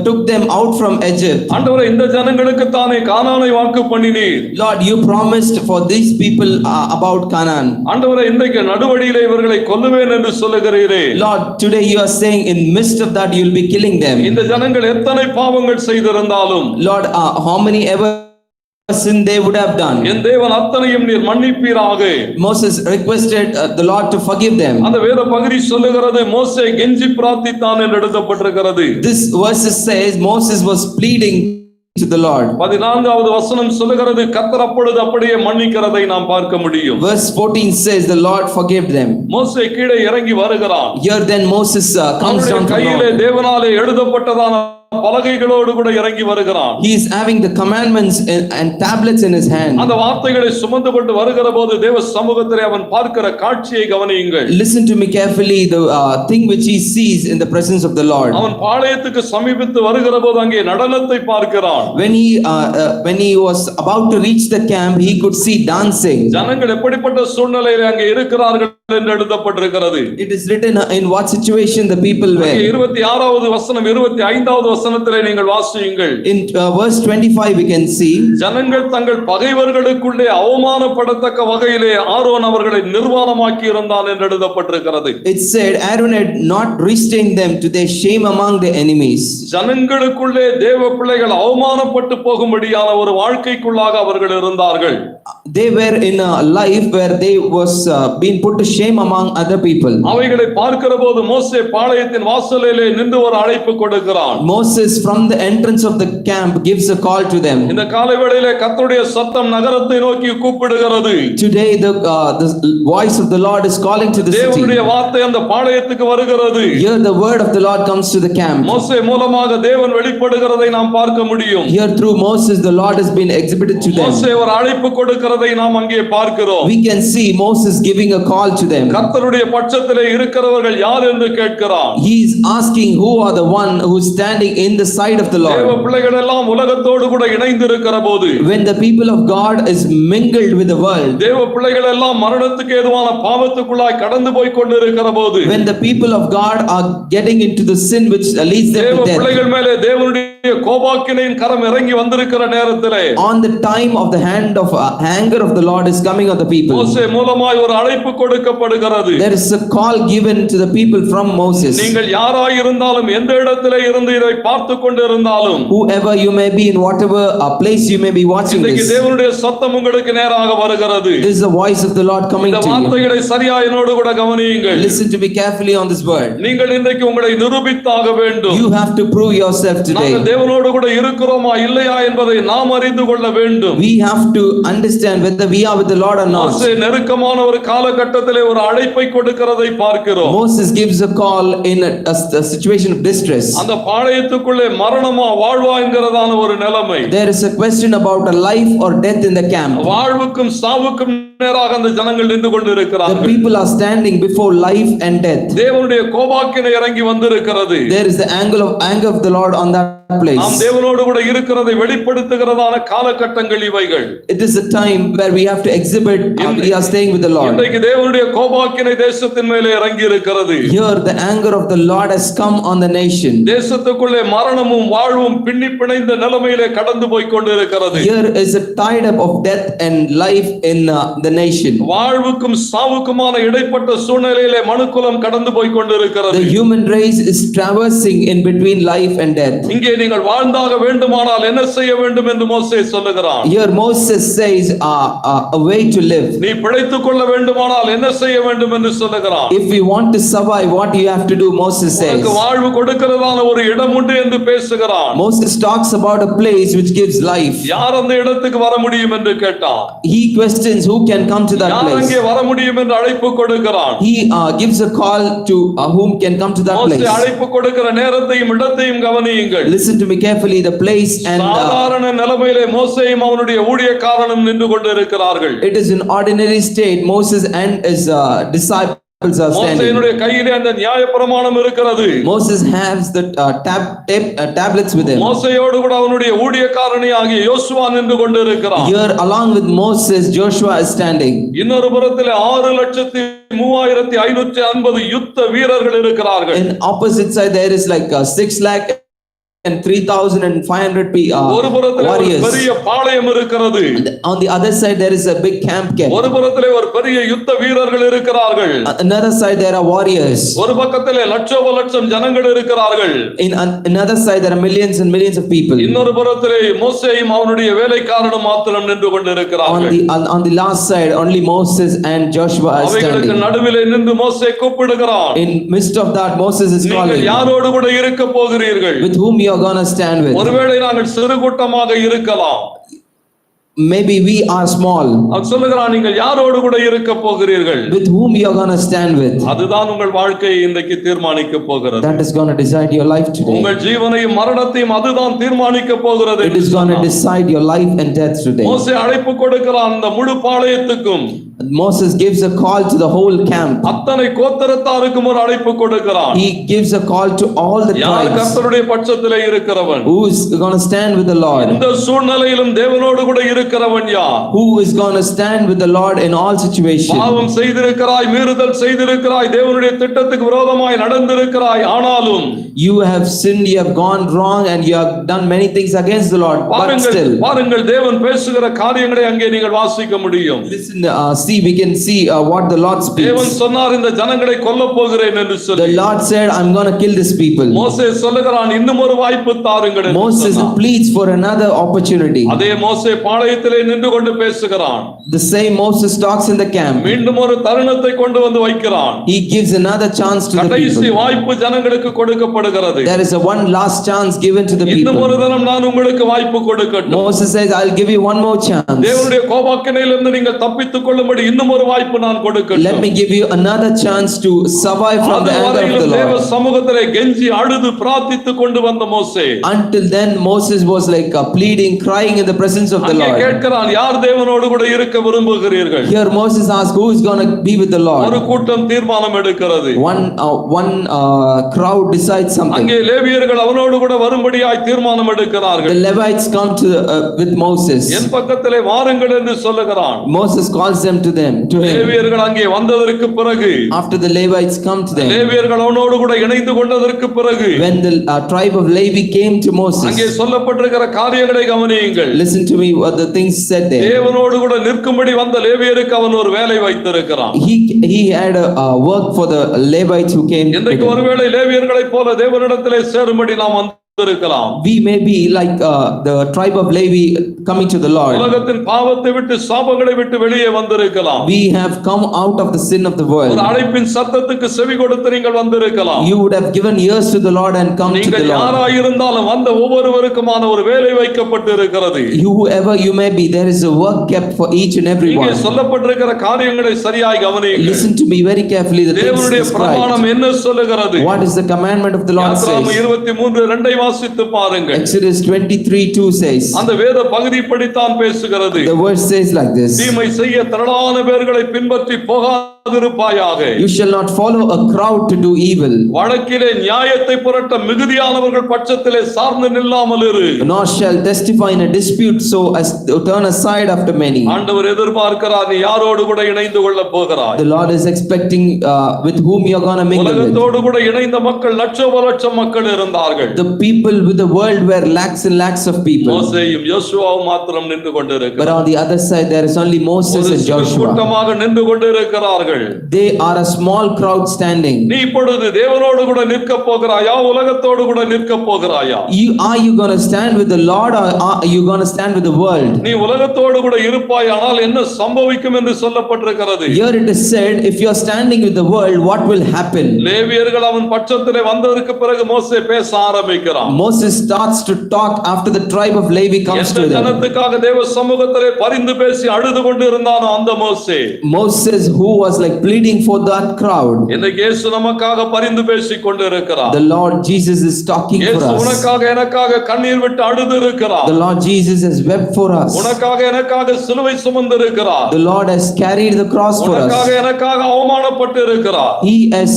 took them out from Egypt. ஆண்டவரே, இந்த ஜனங்களுக்கு தானே கானானை வாக்கு பண்ணினீர். Lord, you promised for these people about Canaan. ஆண்டவரே, இன்றைக்கு நடுவழியிலே இவர்களை கொல்லுவேன் என்று சொல்லுகிறீரே. Lord, today you are saying in midst of that you will be killing them. இந்த ஜனங்கள் எத்தனை பாவங்கள் செய்திருந்தாலும், Lord, how many ever sin they would have done, என் தேவன் அத்தனையும் நீர் மன்னிப்பீராக. Moses requested the Lord to forgive them. அந்த வேத பகுதி சொல்லுகிறது, மோசே கெஞ்சி பிரார்த்தித்தான் என்று எழுதப்பட்டிருக்கிறது. This verse says Moses was pleading to the Lord. 14வது வசனம் சொல்லுகிறது, கர்த்தர் அப்பொழுது அப்படியே மன்னிக்கிறதை நாம் பார்க்க முடியும். Verse 14 says the Lord forgave them. மோசே கீழே இறங்கி வருகிறான். Here then Moses comes down from கையிலே the தேவனாலே எழுதப்பட்டதான பலகைகளோடு கூட இறங்கி வருகிறான். He is having the commandments and tablets in his hand. அந்த வார்த்தைகளை சுமந்து கொண்டு வருகிற போது தேவ சமூகத்திலே அவன் பார்க்கிற காட்சியை கவனியுங்கள். Listen to me carefully, the thing which he sees in the presence of the Lord. அவன் பாளையத்துக்கு சமீபித்து வருகிற போது அங்கே நடனத்தை பார்க்கிறான். When he was about to reach the camp, he could see dancing. ஜனங்கள் எப்படிப்பட்ட சூழ்நிலையிலே அங்கே இருக்கிறார்கள் என்று எழுதப்பட்டிருக்கிறது. It is written in what situation the people were. 26வது வசனம் 25வது வசனத்திலே நீங்கள் வாசியுங்கள். In verse 25 we can see, ஜனங்கள் தங்கள் பகைவர்களுக்குள்ளே அவமானப்படத்தக்க வகையிலே ஆரோன் அவர்களை நிர்வாணமாக்கி இருந்தான் என்று எழுதப்பட்டிருக்கிறது. it said Aaron had not restrained them to their shame among their enemies. ஜனங்களுக்குள்ளே தேவ பிள்ளைகள் அவமானப்பட்டு போகும்படியான ஒரு வாழ்க்கைக்குள்ளாக அவர்கள் இருந்தார்கள். They were in a life where they was being put to shame among other people. அவைகளை பார்க்கிற போது மோசே பாளையத்தின் வாசலிலே நின்று ஒரு அழைப்பு கொடுக்கிறான். Moses from the entrance of the camp gives a call to them. இந்த காலைவேளையிலே கர்த்தருடைய சத்தம் நகரத்தை நோக்கி கூப்பிடுகிறது. Today the voice of the Lord is calling to the city. தேவனுடைய வார்த்தை அந்த பாளையத்துக்கு வருகிறது. Here the word of the Lord comes to the camp. மோசே மூலமாக தேவன் வெளிப்படுகிறதை நாம் பார்க்க முடியும். Here through Moses the Lord has been exhibited to them. மோசே ஒரு அழைப்பு கொடுக்கிறதை நாம் அங்கே பார்க்கிறோம். We can see Moses giving a call to them. கர்த்தருடைய பட்சத்திலே இருக்கிறவர்கள் யார் என்று கேட்கிறான். He is asking who are the one who is standing in the side of the தேவ Lord. பிள்ளைகள் எல்லாம் உலகத்தோடு கூட இணைந்து இருக்கிற போது, When the people of God is mingled with the world, தேவ பிள்ளைகள் எல்லாம் மரணத்துக்கு ஏதுவான பாவத்துக்குள்ளாய் கடந்து போய் கொண்டிருக்கிற போது, when the people of God are getting into the sin which leads them தேவ to death, பிள்ளைகள் மேலே தேவனுடைய கோபாக்கினையின் கரம் இறங்கி வந்திருக்கிற நேரத்திலே, on the time of the hand of anger of the Lord is coming on the people, மோசே மூலமாய் ஒரு அழைப்பு கொடுக்கப்படுகிறது. there is a call given to the people from Moses. நீங்கள் யாராய் இருந்தாலும், எந்த இடத்திலே இருந்து இதை பார்த்து கொண்டு இருந்தாலும், Whoever you may be, in whatever place you may be watching இன்றைக்கு this, தேவனுடைய சத்தம் உங்களுக்கு நேராக வருகிறது. this is the voice of the Lord coming இந்த to you. வார்த்தைகளை சரியா என்னோடு கூட கவனியுங்கள். Listen to me carefully on this word. நீங்கள் இன்றைக்கு உங்களை நிரூபித்தாக வேண்டும். You have to prove yourself today. நாங்கள் தேவனோடு கூட இருக்கிறோமா இல்லையா என்பதை நாம் அறிந்து கொள்ள வேண்டும். We have to understand whether we are with the Lord or not. மோசே நெருக்கமான ஒரு காலகட்டத்திலே ஒரு அழைப்பை கொடுக்கிறதை பார்க்கிறோம். Moses gives a call in a situation of distress. அந்த பாளையத்துக்குள்ளே மரணமா வாழ்வா என்கிறதான ஒரு நிலைமை. There is a question about a life or death in the camp. வாழ்வுக்கும் சாவுக்கும் நேராக அந்த ஜனங்கள் நின்று கொண்டு The இருக்கிறார்கள். people are standing before life and death. தேவனுடைய கோபாக்கினை இறங்கி வந்திருக்கிறது. There is the anger of the Lord on that place. நாம் தேவனோடு கூட இருக்கிறதை வெளிப்படுத்துகிறதான காலகட்டங்கள் இவைகள். It is a time where we have to exhibit we are staying with the Lord. இன்றைக்கு தேவனுடைய கோபாக்கினை தேசத்தின் மேலே இறங்கி இருக்கிறது. Here the anger of the Lord has come on the nation. தேசத்துக்குள்ளே மரணமும் வாழ்வும் பின்னி பிணைந்த நிலைமையிலே கடந்து போய் கொண்டிருக்கிறது. Here is a tide up of death and life in the nation. வாழ்வுக்கும் சாவுக்குமான இடைப்பட்ட சூழ்நிலையிலே மனுக்குலம் கடந்து போய் கொண்டிருக்கிறது. The human race is traversing in between life and death. இங்கே நீங்கள் வாழ்ந்தாக வேண்டுமானால் என்ன செய்ய வேண்டும் என்று மோசே சொல்லுகிறான். Here Moses says a way to live. நீ பிழைத்துக் கொள்ள வேண்டுமானால் என்ன செய்ய வேண்டும் என்று சொல்லுகிறான். If we want to survive, what you have to do, Moses says. உனக்கு வாழ்வு கொடுக்கிறதான ஒரு இடம் உண்டு என்று பேசுகிறான். Moses talks about a place which gives life. யார் அந்த இடத்துக்கு வர முடியும் என்று கேட்டான். He questions who can come to that யார் place. அங்கே வர முடியும் என்று அழைப்பு கொடுக்கிறான். He gives a call to whom can come to that மோசே place. அழைப்பு கொடுக்கிற நேரத்தையும் இடத்தையும் கவனியுங்கள். Listen to me carefully, the place and சாதாரண நிலைமையிலே மோசேயும் அவனுடைய ஊழியக்காரனும் நின்று கொண்டிருக்கிறார்கள். it is in ordinary state. Moses and his disciples are standing. மோசேயினுடைய கையிலே அந்த நியாயப்பிரமாணம் இருக்கிறது. Moses has the tablets with him. மோசேயோடு கூட அவனுடைய ஊழியக்காரனே ஆகிய யோசுவா நின்று கொண்டிருக்கிறான். Here along with Moses, Joshua is standing. இன்னொரு புறத்திலே 6,3550 யுத்த வீரர்கள் இருக்கிறார்கள். In opposite side there is like 6,03,500 ஒரு புறத்திலே ஒரு warriors. பெரிய பாளையம் இருக்கிறது. On the other side there is a big camp kept. ஒரு புறத்திலே ஒரு பெரிய யுத்த வீரர்கள் இருக்கிறார்கள். Another side there are warriors. ஒரு பக்கத்திலே லட்சம் ஜனங்கள் இருக்கிறார்கள். In another side there are millions and millions of people. இன்னொரு புறத்திலே மோசேயும் அவனுடைய வேலைக்காரனும் மாத்திரம் நின்று கொண்டிருக்கிறார்கள். On the last side only Moses and Joshua are அவைகளுக்கு standing. நடுவிலே நின்று மோசே கூப்பிடுகிறான். In midst of that Moses is நீங்கள் calling. யாரோடு கூட இருக்க போகிறீர்கள்? With whom you are going to stand with? ஒருவேளை நாங்கள் சிறு கூட்டமாக இருக்கலாம். Maybe we are small. அவன் சொல்லுகிறான், நீங்கள் யாரோடு கூட இருக்க போகிறீர்கள்? With whom you are going to stand with? அதுதான் உங்கள் வாழ்க்கையை இன்றைக்கு தீர்மானிக்க போகிறது. That is going to decide your life today. உங்கள் ஜீவனையும் மரணத்தையும் அதுதான் தீர்மானிக்க போகிறது. It is going to decide your life and death today. மோசே அழைப்பு கொடுக்கிறான் அந்த முழு பாளையத்துக்கும். Moses gives a call to the whole camp. அத்தனை கோத்திரத்தாருக்கும் ஒரு அழைப்பு கொடுக்கிறான். He gives a call to all the யார் tribes. கர்த்தருடைய பட்சத்திலே இருக்கிறவன்? Who is going to stand with the Lord? இந்த சூழ்நிலையிலும் தேவனோடு கூட இருக்கிறவன் யார்? Who is going to stand with the Lord in all situations? பாவம் செய்திருக்கிறாய், மீறுதல் செய்திருக்கிறாய், தேவனுடைய திட்டத்துக்கு விரோதமாய் நடந்திருக்கிறாய், ஆனாலும் You have sinned, you have gone wrong, and you have done many things against the Lord. But still, பாருங்கள் தேவன் பேசுகிற காரியங்களை அங்கே நீங்கள் வாசிக்க முடியும். listen, we can see what the Lord தேவன் speaks. சொன்னார், இந்த ஜனங்களை கொல்லப் போகிறேன் என்று The சொல்லி. Lord said, I'm going to kill these people. மோசே சொல்லுகிறான், இன்னும் ஒரு வாய்ப்பு தாருங்கள் என்று Moses சொன்னான். pleads for another opportunity. அதே மோசே பாளையத்திலே நின்று கொண்டு பேசுகிறான். The same Moses talks in the camp. மீண்டும் ஒரு தருணத்தை கொண்டு வந்து வைக்கிறான். He gives another chance to the கடைசி people. வாய்ப்பு ஜனங்களுக்கு கொடுக்கப்படுகிறது. There is a one last chance given to the இன்னும் ஒரு people. தினம் நான் உங்களுக்கு வாய்ப்பு கொடுக்கட்டும். Moses says, I'll give you one more chance. தேவனுடைய கோபாக்கினையிலிருந்து நீங்கள் தப்பித்துக் கொள்ளும்படி இன்னும் ஒரு வாய்ப்பு நான் Let கொடுக்கட்டும். me give you another chance to survive from the anger of the தேவ Lord. சமூகத்திலே கெஞ்சி அழுது பிரார்த்தித்துக் கொண்டு வந்த மோசே Until then, Moses was like pleading, crying in the presence of the அங்கே Lord. கேட்கிறான், யார் தேவனோடு கூட இருக்க விரும்புகிறீர்கள்? Here Moses asks, who is going to be with the ஒரு Lord? கூட்டம் தீர்மானம் எடுக்கிறது. One crowd decides something. அங்கே லேவியர்கள் அவனோடு கூட வரும்படியாய் தீர்மானம் The எடுக்கிறார்கள். Levites come to with Moses. என் பக்கத்திலே வாருங்கள் என்று சொல்லுகிறான். Moses calls them to to them, to him. லேவியர்கள் அங்கே வந்ததற்கு பிறகு, After the Levites come to them, லேவியர்கள் அவனோடு கூட இணைந்து கொண்டதற்கு பிறகு, when the tribe of Levi came to Moses, அங்கே சொல்லப்பட்டிருக்கிற காரியங்களை கவனியுங்கள். listen to me what the things said there. தேவனோடு கூட நிற்கும்படி வந்த லேவியருக்கு அவன் ஒரு வேலை வைத்திருக்கிறான். He had a work for the Levites who came. இன்றைக்கு ஒருவேளை லேவியர்களைப் போல தேவனிடத்திலே சேரும்படி நாம் வந்திருக்கலாம். We may be like the tribe of Levi coming to the Lord. உலகத்தின் பாவத்தை விட்டு சாபங்களை விட்டு வெளியே வந்திருக்கலாம். We have come out of the sin of the world. ஒரு அழைப்பின் சத்தத்துக்கு செவி கொடுத்து நீங்கள் வந்திருக்கலாம். You would have given ears to the Lord and come to the நீங்கள் Lord. யாராயிருந்தாலும் வந்த ஒவ்வொருவருக்குமான ஒரு வேலை வைக்கப்பட்டு இருக்கிறது. Whoever you may be, there is a work kept for each and every இங்கே one. சொல்லப்பட்டிருக்கிற காரியங்களை சரியாய் கவனியுங்கள். Listen to me very carefully. The things தேவனுடைய பிரமாணம் described. என்ன சொல்லுகிறது? What is the commandment of the Lord யாத்திராகமம் says? 23:2 வாசித்து பாருங்கள். Exodus 23:2 says. அந்த வேத பகுதி இப்படித்தான் பேசுகிறது. The verse says like this. தீமை செய்ய திரளான பேர்களை பின்பற்றி போகாதிருப்பாயாக. You shall not follow a crowd to do evil, வழக்கிலே நியாயத்தை புரட்ட மிகுதியானவர்கள் பட்சத்திலே சார்ந்து நில்லாமல் இரு. nor shall testify in a dispute so as to turn aside after many. ஆண்டவர் எதிர்பார்க்கிறார், நீ யாரோடு கூட இணைந்து கொள்ள போகிறாய்? The Lord is expecting with whom you are going to mingle with. உலகத்தோடு கூட இணைந்த மக்கள் லட்சம் மக்கள் இருந்தார்கள். The people with the world were lakhs and lakhs of people. மோசேயும் யோசுவாவும் மாத்திரம் நின்று But கொண்டிருக்கிறார்கள். on the other side there is only Moses ஒரு and சிறு Joshua. கூட்டமாக நின்று கொண்டிருக்கிறார்கள். They are a small crowd standing. நீ இப்பொழுது தேவனோடு கூட நிற்க போகிறாயா, உலகத்தோடு கூட நிற்க போகிறாயா? Are you going to stand with the Lord or are you going to stand with the world? நீ உலகத்தோடு கூட இருப்பாயானால் என்ன சம்பவிக்கும் என்று சொல்லப்பட்டிருக்கிறது. Here it is said, if you are standing with the world, what will happen? லேவியர்கள் அவன் பட்சத்திலே வந்ததற்கு பிறகு மோசே பேச ஆரம்பிக்கிறான். Moses starts to talk after the tribe of Levi comes to எந்த them. ஜனத்துக்காக தேவ சமூகத்திலே பரிந்து பேசி அழுது கொண்டு இருந்தானோ அந்த மோசே, Moses, who was like pleading for that crowd. இன்னைக்கு இயேசு நமக்காக பரிந்து பேசிக் கொண்டு இருக்கிறார். The Lord Jesus is talking for இயேசு us. உனக்காக எனக்காக கண்ணீர் விட்டு அழுது இருக்கிறார். The Lord Jesus has wept for us. உனக்காக எனக்காக சிலுவை சுமந்து இருக்கிறார். The Lord has carried the cross for உனக்காக us. எனக்காக அவமானப்பட்டு இருக்கிறார். He has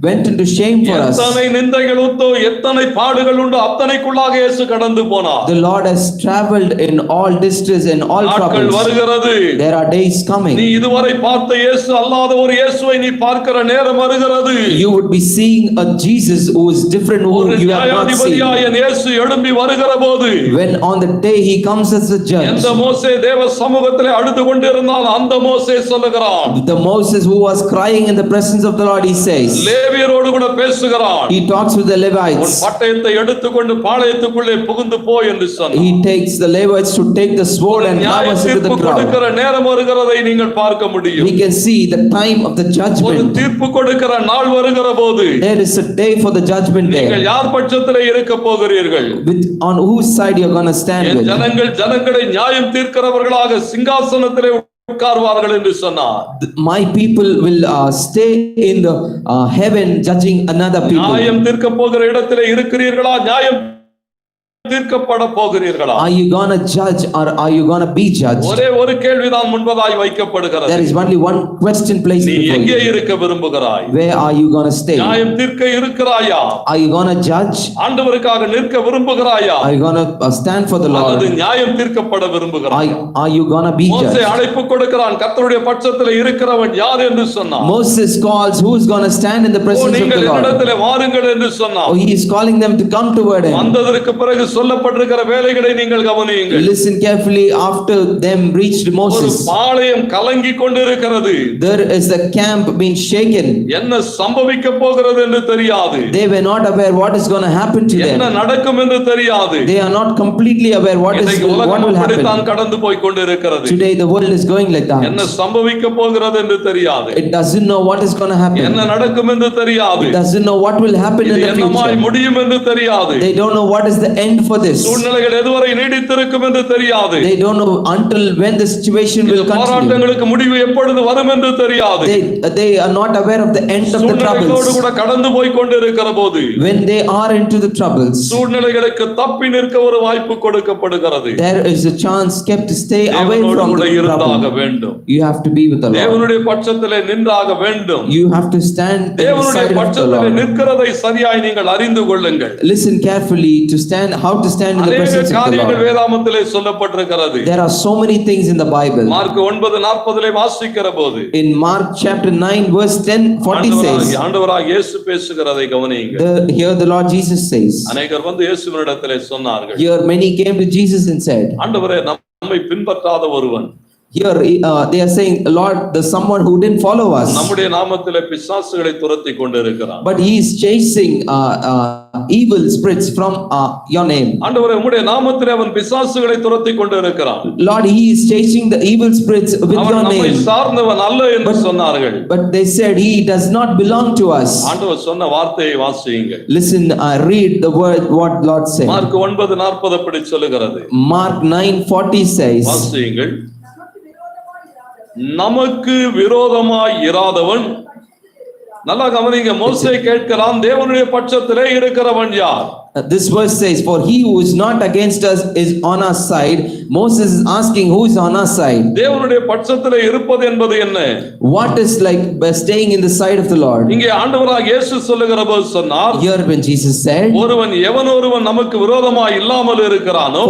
went into shame for us. எத்தனை நிந்தைகள் உண்டோ, எத்தனை பாடுகள் உண்டோ, அத்தனைக்குள்ளாக இயேசு கடந்து போனார். The Lord has traveled in all distress and all நாட்கள் troubles. வருகிறது. There are days நீ coming. இதுவரை பார்த்த இயேசு அல்லாத ஒரு இயேசுவை நீ பார்க்கிற நேரம் வருகிறது. You would be seeing a Jesus who is different, who ஒரு you have not seen. நியாயாதிபதியாய இயேசு எழும்பி வருகிற போது, When on the day he comes as a judge, எந்த மோசே தேவ சமூகத்திலே அழுது கொண்டிருந்தால் அந்த மோசே சொல்லுகிறான். the Moses who was crying in the presence of the Lord, he says, லேவியரோடு கூட பேசுகிறான். he talks with the உன் Levites. பட்டயத்தை எடுத்துக்கொண்டு பாளையத்துக்குள்ளே புகுந்து போ என்று சொன்னான். He takes the Levites to take the sword and நியாய covers into தீர்ப்பு the crowd. கொடுக்கிற நேரம் வருகிறதை நீங்கள் பார்க்க முடியும். We can see the time of the ஒரு judgment. தீர்ப்பு கொடுக்கிற நாள் வருகிற போது There is a day for the judgment நீங்கள் day. யார் பட்சத்திலே இருக்க போகிறீர்கள்? With on whose side you're going to stand N with. ஜனங்களை நியாயம் தீர்க்கிறவர்களாக சிங்காசனத்திலே உட்கார்வார்கள் என்று சொன்னார். My people will stay in the heaven judging another people. நியாயம் தீர்க்க போகிற இடத்திலே இருக்கிறீர்களா? நியாயம் தீர்க்கப்பட போகிறீர்களா? Are you going to judge or are you going to be judged? ஒரே ஒரு கேள்விதான் முன்பதாய் வைக்கப்படுகிறது. There is only one question placed நீ before எங்கே you. இருக்க விரும்புகிறாய்? Where are you going to stay? நியாயம் தீர்க்க இருக்கிறாயா? Are you going to judge? ஆண்டவருக்காக நிற்க விரும்புகிறாயா? Are you going to stand for the அல்லது Lord? நியாயம் தீர்க்கப்பட விரும்புகிறாயா? Are you going to be மோசே judged? அழைப்பு கொடுக்கிறான். கர்த்தருடைய பட்சத்திலே இருக்கிறவன் யார் என்று சொன்னான். Moses calls, who is going to stand in the presence of நீங்கள் the Lord? என்னிடத்திலே வாருங்கள் என்று சொன்னான். Oh, he is calling them to come toward him. வந்ததற்கு பிறகு சொல்லப்பட்டிருக்கிற வேலைகளை நீங்கள் கவனியுங்கள். Listen carefully. After them reached ஒரு Moses, பாளையம் கலங்கி கொண்டிருக்கிறது. there is a camp being shaken. என்ன சம்பவிக்க போகிறது என்று தெரியாது. They were not aware what is going to happen to என்ன them. நடக்கும் என்று தெரியாது. They are not completely aware what இன்னைக்கு will உலகம் அப்படித்தான் happen. கடந்து போய் கொண்டிருக்கிறது. Today the world is going like என்ன that. சம்பவிக்க போகிறது என்று தெரியாது. It doesn't know what is going to happen. என்ன நடக்கும் என்று தெரியாது. It doesn't know what will happen இது in the என்னமாய் future. முடியும் என்று தெரியாது. They don't know what is the end for this. சூழ்நிலைகள் எதுவரை நீடித்திருக்கும் என்று தெரியாது. They don't know until when the situation will continue. போராட்டங்களுக்கு முடிவு எப்பொழுது வரும் என்று தெரியாது. They are not aware of the end of the சூழ்நிலைகளோடு troubles. கூட கடந்து போய் கொண்டிருக்கிற போது When they are into the troubles, சூழ்நிலைகளுக்கு தப்பி நிற்க ஒரு வாய்ப்பு கொடுக்கப்படுகிறது. there is a chance kept to stay away தேவனோடு from கூட the இருந்தாக trouble. வேண்டும். You have to be with the Lord. தேவனுடைய பட்சத்திலே நின்றாக வேண்டும். You have to stand in the தேவனுடைய side of the பட்சத்திலே Lord. நிற்கிறதை சரியாய் நீங்கள் அறிந்து கொள்ளுங்கள். Listen carefully to stand how how to stand in the அநேக presence of the காரியங்கள் Lord. வேதாகமத்திலே சொல்லப்பட்டிருக்கிறது. There are so many things in the Bible. Mark 9:40 வாசிக்கிற போது In Mark chapter 9 verse 10:40 says, ஆண்டவராகிய இயேசு பேசுகிறதை கவனியுங்கள். here the Lord Jesus says, அநேகர் வந்து இயேசுவினிடத்திலே சொன்னார்கள், here many came to Jesus and said, ஆண்டவரே, நம்மை பின்பற்றாத ஒருவன், here they are saying, Lord, there's someone who didn't follow us, நம்முடைய நாமத்திலே பிசாசுகளை துரத்தி கொண்டிருக்கிறான். but he is chasing evil spirits from your name. ஆண்டவரே, உம்முடைய நாமத்திலே அவன் பிசாசுகளை துரத்தி கொண்டிருக்கிறான். Lord, he is chasing the evil spirits with அவன் your நம்மை name. சார்ந்தவன் அல்ல என்று சொன்னார்கள். But they said he does not belong to us. ஆண்டவர் சொன்ன வார்த்தையை வாசியுங்கள். Listen, read the word what Lord said. Mark 9:40 அப்படி சொல்லுகிறது. Mark 9:40 says, வாசியுங்கள். நமக்கு விரோதமாய் இராதவன், நல்லா கவனிங்க, மோசே கேட்கிறான், தேவனுடைய பட்சத்திலே இருக்கிறவன் யார்? this verse says, for he who is not against us is on our side. Moses is asking, who is on our side? தேவனுடைய பட்சத்திலே இருப்பது என்பது என்ன? What is like by staying in the side of the Lord? இங்கே ஆண்டவராகிய இயேசு சொல்லுகிற போது சொன்னார், Here when Jesus said, ஒருவன் எவனொருவன் நமக்கு விரோதமாய் இல்லாமல் இருக்கிறானோ,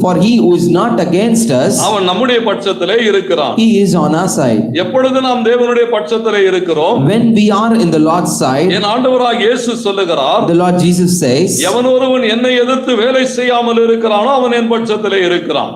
for he who is not against us, அவன் நம்முடைய பட்சத்திலே இருக்கிறான். he is on our side. எப்பொழுது நாம் தேவனுடைய பட்சத்திலே இருக்கிறோம்? When we are in the Lord's side, என் ஆண்டவராகிய இயேசு சொல்லுகிறார், the Lord Jesus says, எவனொருவன் என்னை எதிர்த்து வேலை செய்யாமல் இருக்கிறானோ அவன் என் பட்சத்திலே இருக்கிறான்.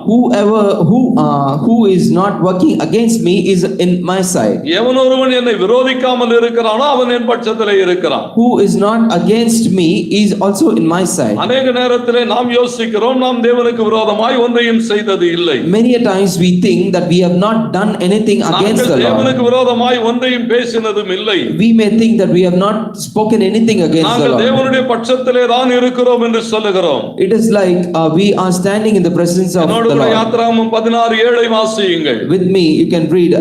who is not working against me is in my side. எவனொருவன் என்னை விரோதிக்காமல் இருக்கிறானோ அவன் என் பட்சத்திலே இருக்கிறான். Who is not against me is also in my side. அநேக நேரத்திலே நாம் யோசிக்கிறோம், நாம் தேவனுக்கு விரோதமாய் ஒன்றையும் செய்தது இல்லை. Many a times we think that we have not done anything against the Lord. தேவனுக்கு விரோதமாய் ஒன்றையும் பேசினதும் இல்லை. We may think that we have not spoken anything against the நாங்கள் Lord. தேவனுடைய பட்சத்திலே தான் இருக்கிறோம் என்று சொல்லுகிறோம். It is like we are standing in the presence of the Lord. யாத்திராகமம் 16:7 வாசியுங்கள். With me you can read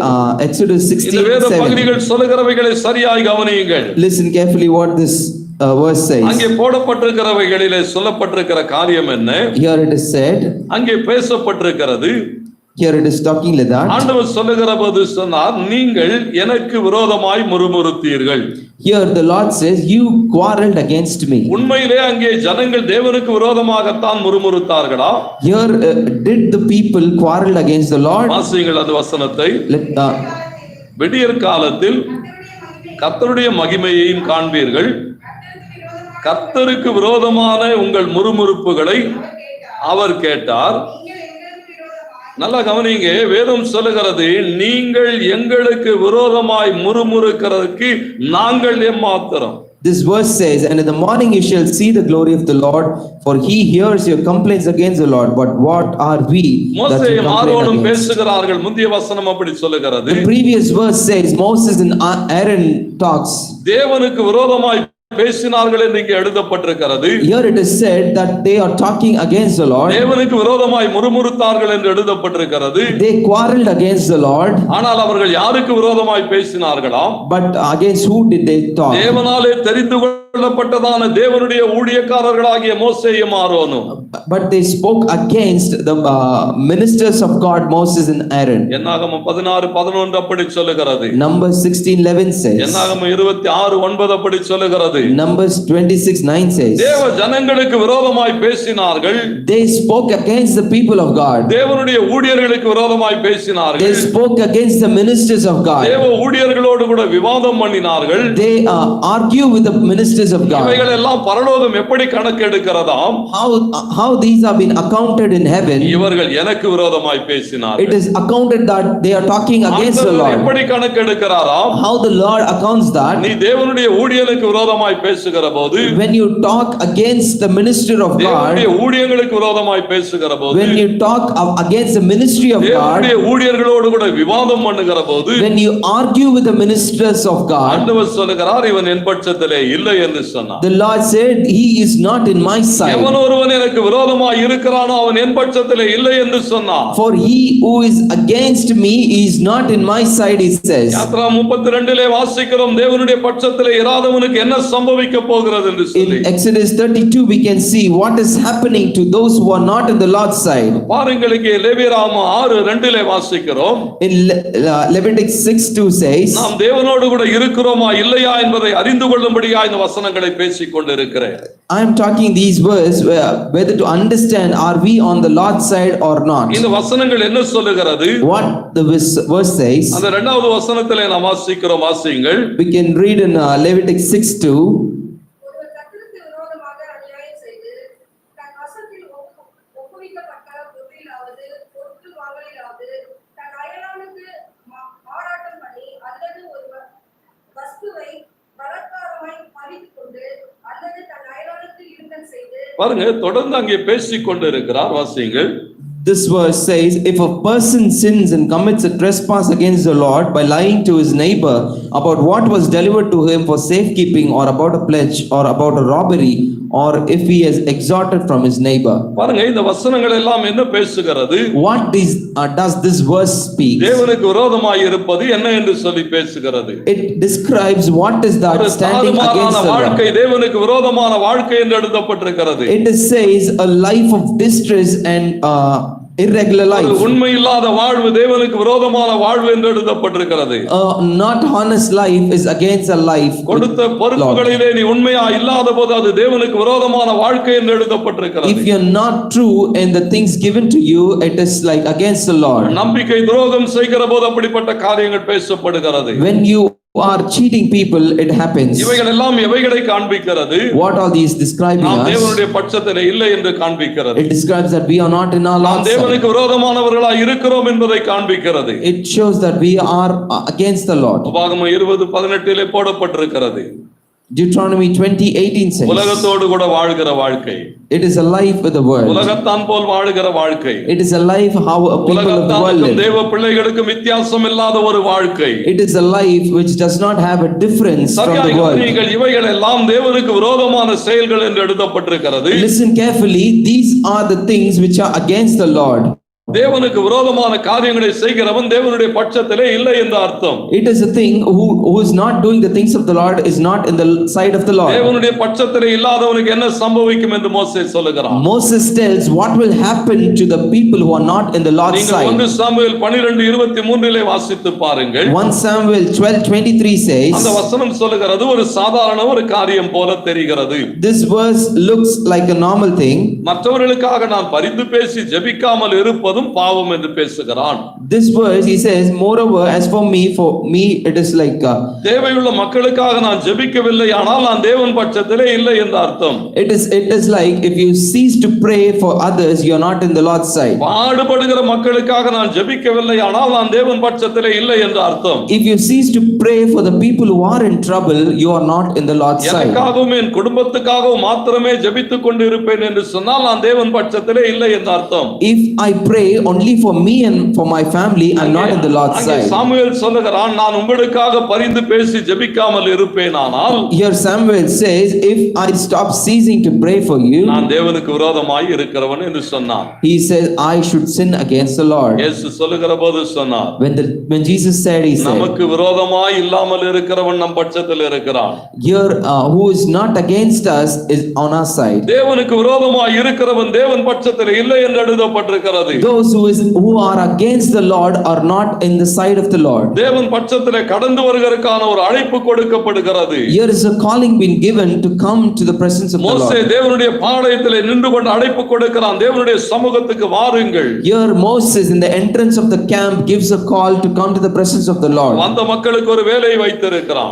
Exodus இந்த வேத 16:7. பகுதிகள் சொல்லுகிறவைகளை சரியாய் கவனியுங்கள். Listen carefully what this verse says. அங்கே போடப்பட்டிருக்கிறவைகளிலே சொல்லப்பட்டிருக்கிற காரியம் என்ன? Here it is said, அங்கே பேசப்பட்டிருக்கிறது. here it is talking like that. ஆண்டவர் சொல்லுகிற போது சொன்னார், நீங்கள் எனக்கு விரோதமாய் முறுமுறுத்தீர்கள். Here the Lord says, you quarreled against me. உண்மையிலே அங்கே ஜனங்கள் தேவனுக்கு விரோதமாகத்தான் முறுமுறுத்தார்களா? Here did the people quarrel against the Lord? வாசியுங்கள் அந்த வசனத்தை. விடியற் காலத்தில் கர்த்தருடைய மகிமையையும் காண்பீர்கள். கர்த்தருக்கு விரோதமான உங்கள் முறுமுறுப்புகளை அவர் கேட்டார். நல்லா கவனிங்க, வேதம் சொல்லுகிறது, நீங்கள் எங்களுக்கு விரோதமாய் முறுமுறுக்கிறதுக்கு நாங்கள் எம்மாத்திரம். This verse says, and in the morning you shall see the glory of the Lord, for he hears your complaints against the Lord. But what are we that மோசே you complain ஆரோனும் against? பேசுகிறார்கள். முந்திய வசனம் அப்படி சொல்லுகிறது. The previous verse says Moses and Aaron talks. தேவனுக்கு விரோதமாய் பேசினார்கள் என்று இங்கே எழுதப்பட்டிருக்கிறது. Here it is said that they are talking against the Lord. தேவனுக்கு விரோதமாய் முறுமுறுத்தார்கள் என்று எழுதப்பட்டிருக்கிறது. They quarreled against the Lord. ஆனால் அவர்கள் யாருக்கு விரோதமாய் பேசினார்களாம்? But against who did they talk? தேவனாலே தெரிந்து கொள்ளப்பட்டதான தேவனுடைய ஊழியக்காரர்களாகிய மோசேயும் ஆரோனும். But they spoke against the ministers of God, Moses and Aaron. என்னாகமம் 16:11 அப்படி சொல்லுகிறது. Numbers 16:11 says. என்னாகமம் 26:9 அப்படி சொல்லுகிறது. Numbers 26:9 says. தேவ ஜனங்களுக்கு விரோதமாய் பேசினார்கள். They spoke against the people of God. தேவனுடைய ஊழியர்களுக்கு விரோதமாய் பேசினார்கள். They spoke against the ministers of God. தேவ ஊழியர்களோடு கூட விவாதம் பண்ணினார்கள். They argue with the ministers of God. இவைகள் எல்லாம் பரலோகம் எப்படி கணக்கெடுக்கிறதாம்? How these have been accounted in heaven? இவர்கள் எனக்கு விரோதமாய் பேசினார்கள். It is accounted that they are talking against the Lord. எப்படி கணக்கெடுக்கிறாராம்? How the Lord accounts that? நீ தேவனுடைய ஊழியர்களுக்கு விரோதமாய் பேசுகிற போது, when you talk against the minister of God, தேவனுடைய ஊழியர்களுக்கு விரோதமாய் பேசுகிற போது, when you talk against the ministry of God, தேவனுடைய ஊழியர்களோடு கூட விவாதம் பண்ணுகிற போது, when you argue with the ministers of God, ஆண்டவர் சொல்லுகிறார், இவன் என் பட்சத்திலே இல்லை என்று சொன்னார். the Lord said he is not in my side. எவன் ஒருவன் எனக்கு விரோதமாய் இருக்கிறானோ அவன் என் பட்சத்திலே இல்லை என்று சொன்னார். For he who is against me is not in my side, he says. Yatra 32 வாசிக்கிறோம், தேவனுடைய பட்சத்திலே இராதவனுக்கு என்ன சம்பவிக்க போகிறது என்று சொல்லி. In Exodus 32 we can see what is happening to those who are not in the Lord's side. பாருங்கள், இங்கே லேவியராகமம் 6:2 வாசிக்கிறோம். In Leviticus 6:2 says, நாம் தேவனோடு கூட இருக்கிறோமா இல்லையா என்பதை அறிந்து கொள்ளும்படியா இந்த வசனம் வசனங்களை பேசிக் கொண்டிருக்கிறேன். I am talking these words whether to understand are we on the Lord's side or not. இந்த வசனங்கள் என்ன சொல்லுகிறது? What the verse says, அந்த இரண்டாவது வசனத்திலே நாம் வாசிக்கிறோம், வாசியுங்கள். we can read in Leviticus 6:2. ஒருவர் கர்த்தருக்கு விரோதமாக அநியாயம் செய்து தன் வசத்தில் ஒப்புவிக்கப்பட்ட பொருளிலாவது பொருட்கள் வாங்கலிலாவது தன் அயலானுக்கு மாறாட்டம் பண்ணி அல்லது ஒரு வஸ்துவை பலாத்காரமாய் பறித்துக் கொண்டு அல்லது தன் அயலானுக்கு இருந்தல் செய்து. பாருங்க, தொடர்ந்து அங்கே பேசிக் கொண்டிருக்கிறார், வாசியுங்கள். This verse says, if a person sins and commits a trespass against the Lord by lying to his neighbor about what was delivered to him for safekeeping, or about a pledge, or about a robbery, or if he has extorted from his neighbor. பாருங்க, இந்த வசனங்கள் எல்லாம் என்ன பேசுகிறது? What does this verse speak? தேவனுக்கு விரோதமாய் இருப்பது என்ன என்று சொல்லி பேசுகிறது. It describes what is that standing against the வாழ்க்கை, Lord. தேவனுக்கு விரோதமான வாழ்க்கை என்று எழுதப்பட்டிருக்கிறது. It says a life of distress and irregular life. உண்மை இல்லாத வாழ்வு தேவனுக்கு விரோதமான வாழ்வு என்று எழுதப்பட்டிருக்கிறது. Not honest life is against a life. கொடுத்த பொறுப்புகளிலே நீ உண்மையா இல்லாத போது அது தேவனுக்கு விரோதமான வாழ்க்கை என்று எழுதப்பட்டிருக்கிறது. If you're not true in the things given to you, it is like against the Lord. நம்பிக்கை துரோகம் செய்கிற போது அப்படிப்பட்ட காரியங்கள் பேசப்படுகிறது. When you are cheating people, it happens. இவைகள் எல்லாம் எவைகளை காண்பிக்கிறது? What are these describing நாம் us? தேவனுடைய பட்சத்திலே இல்லை என்று காண்பிக்கிறது. It describes that we are not in our நாம் Lord's side. தேவனுக்கு விரோதமானவர்களாய் இருக்கிறோம் என்பதை காண்பிக்கிறது. It shows that we are against the Lord. உபாகமம் 20:18 போடப்பட்டிருக்கிறது. Deuteronomy 20:18 says, உலகத்தோடு கூட வாழ்கிற வாழ்க்கை, it is a life with the world. உலகத்தான் போல் வாழ்கிற வாழ்க்கை, It is a life how a people of the world உலகத்தானுக்கும் live. தேவ பிள்ளைகளுக்கும் வித்தியாசம் இல்லாத ஒரு வாழ்க்கை. It is a life which does not have a difference from the world. நீங்கள் இவைகள் எல்லாம் தேவனுக்கு விரோதமான செயல்கள் என்று எழுதப்பட்டிருக்கிறது. Listen carefully, these are the things which are against the Lord. தேவனுக்கு விரோதமான காரியங்களை செய்கிறவன் தேவனுடைய பட்சத்திலே இல்லை என்று அர்த்தம். It is a thing who is not doing the things of the Lord is not in the side of the Lord. தேவனுடைய பட்சத்திலே இல்லாதவனுக்கு என்ன சம்பவிக்கும் என்று மோசே சொல்லுகிறான். Moses tells what will happen to the people who are not in the Lord's நீங்கள் side. 1 Samuel 12:23 வாசித்து பாருங்கள். 1 Samuel 12:23 says, அந்த வசனம் சொல்லுகிறது ஒரு சாதாரண ஒரு காரியம் போல தெரிகிறது. this verse looks like a normal thing. மற்றவர்களுக்காக நான் பரிந்து பேசி ஜெபிக்காமல் இருப்பதும் பாவம் என்று பேசுகிறான். This verse he says, moreover as for me it is like தேவையுள்ள மக்களுக்காக நான் ஜெபிக்கவில்லை, ஆனால் நான் தேவன் பட்சத்திலே இல்லை என்று அர்த்தம். it is like if you cease to pray for others, you are not in the Lord's side. பாடுபடுகிற மக்களுக்காக நான் ஜெபிக்கவில்லை, ஆனால் நான் தேவன் பட்சத்திலே இல்லை என்று அர்த்தம். If you cease to pray for the people who are in trouble, you are not in the Lord's side. எனக்காகவும் என் குடும்பத்துக்காகவும் மாத்திரமே ஜெபித்துக் கொண்டு இருப்பேன் என்று சொன்னால் நான் தேவன் பட்சத்திலே இல்லை என்று அர்த்தம். If I pray only for me and for my family, I am not in the Lord's side. Samuel சொல்லுகிறான், நான் உங்களுக்காக பரிந்து பேசி ஜெபிக்காமல் இருப்பேனானால், Here Samuel says, if I stop ceasing to pray for you, நான் தேவனுக்கு விரோதமாய் இருக்கிறவன் என்று சொன்னான். he says I should sin against the Lord. இயேசு சொல்லுகிற போது சொன்னார், When Jesus said, he said, நமக்கு விரோதமாய் இல்லாமல் இருக்கிறவன் நம் பட்சத்தில் இருக்கிறான். here who is not against us is on our side. தேவனுக்கு விரோதமாய் இருக்கிறவன் தேவன் பட்சத்தில் இல்லை என்று எழுதப்பட்டிருக்கிறது. Those who are against the Lord are not in the side of the Lord. தேவன் பட்சத்திலே கடந்து வருவதற்கான ஒரு அழைப்பு கொடுக்கப்படுகிறது. Here is a calling being given to come to the presence of the மோசே Lord. தேவனுடைய பாளையத்திலே நின்று கொண்டு அழைப்பு கொடுக்கிறான், தேவனுடைய சமூகத்துக்கு வாருங்கள். Here Moses in the entrance of the camp gives a call to come to the presence of the Lord. அந்த மக்களுக்கு ஒரு வேலையை வைத்திருக்கிறான்.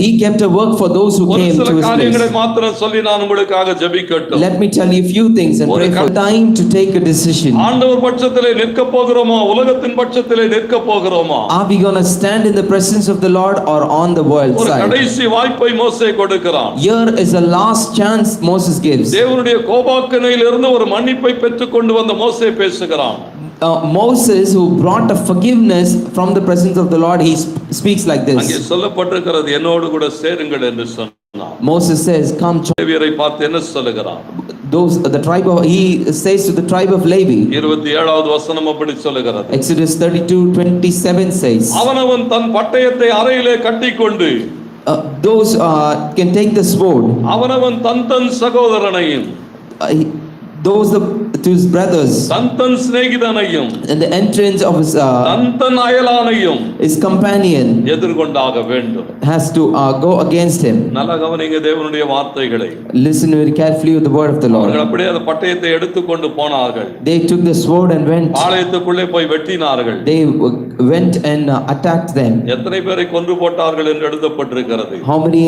He kept a work for those who ஒரு came சில to his காரியங்களை place. மாத்திரம் சொல்லி நான் உங்களுக்காக ஜெபிக்கட்டும். Let me tell you a few things and pray for time to take a decision. ஆண்டவர் பட்சத்திலே நிற்க போகிறோமா, உலகத்தின் பட்சத்திலே நிற்க போகிறோமா? Are we going to stand in the presence of the Lord or on the world ஒரு side? கடைசி வாய்ப்பை மோசே கொடுக்கிறான். Here is the last chance Moses gives. தேவனுடைய கோபாக்கனையிலிருந்து ஒரு மன்னிப்பை பெற்றுக் கொண்டு வந்த மோசே பேசுகிறான். Moses, who brought a forgiveness from the presence of the Lord, he speaks like அங்கே this. சொல்லப்பட்டிருக்கிறது, என்னோடு கூட சேருங்கள் என்று சொன்னான். Moses says, come லேவியரை பார்த்து என்ன சொல்லுகிறான்? he says to the tribe of Levi. 27வது வசனம் அப்படி சொல்லுகிறது. Exodus 32:27 says, அவனவன் தன் பட்டயத்தை அறையிலே கட்டிக்கொண்டு those can take the sword. அவனவன் தன் தன் சகோதரனையும் to his brothers, than சிநேகிதனையும் and the entrance of than அயலானையும் his companion எதிர்கொண்டாக வேண்டும். has to go against him. நல்ல கவனிங்க தேவனுடைய வார்த்தைகளை. Listen very carefully to the word of the Lord. அவர்கள் அப்படியே அந்த பட்டயத்தை எடுத்துக்கொண்டு போனார்கள். They took the sword and went. பாளையத்துக்குள்ளே போய் வெட்டினார்கள். They went and attacked them. எத்தனை பேரை கொன்று போட்டார்கள் என்று எழுதப்பட்டிருக்கிறது? How many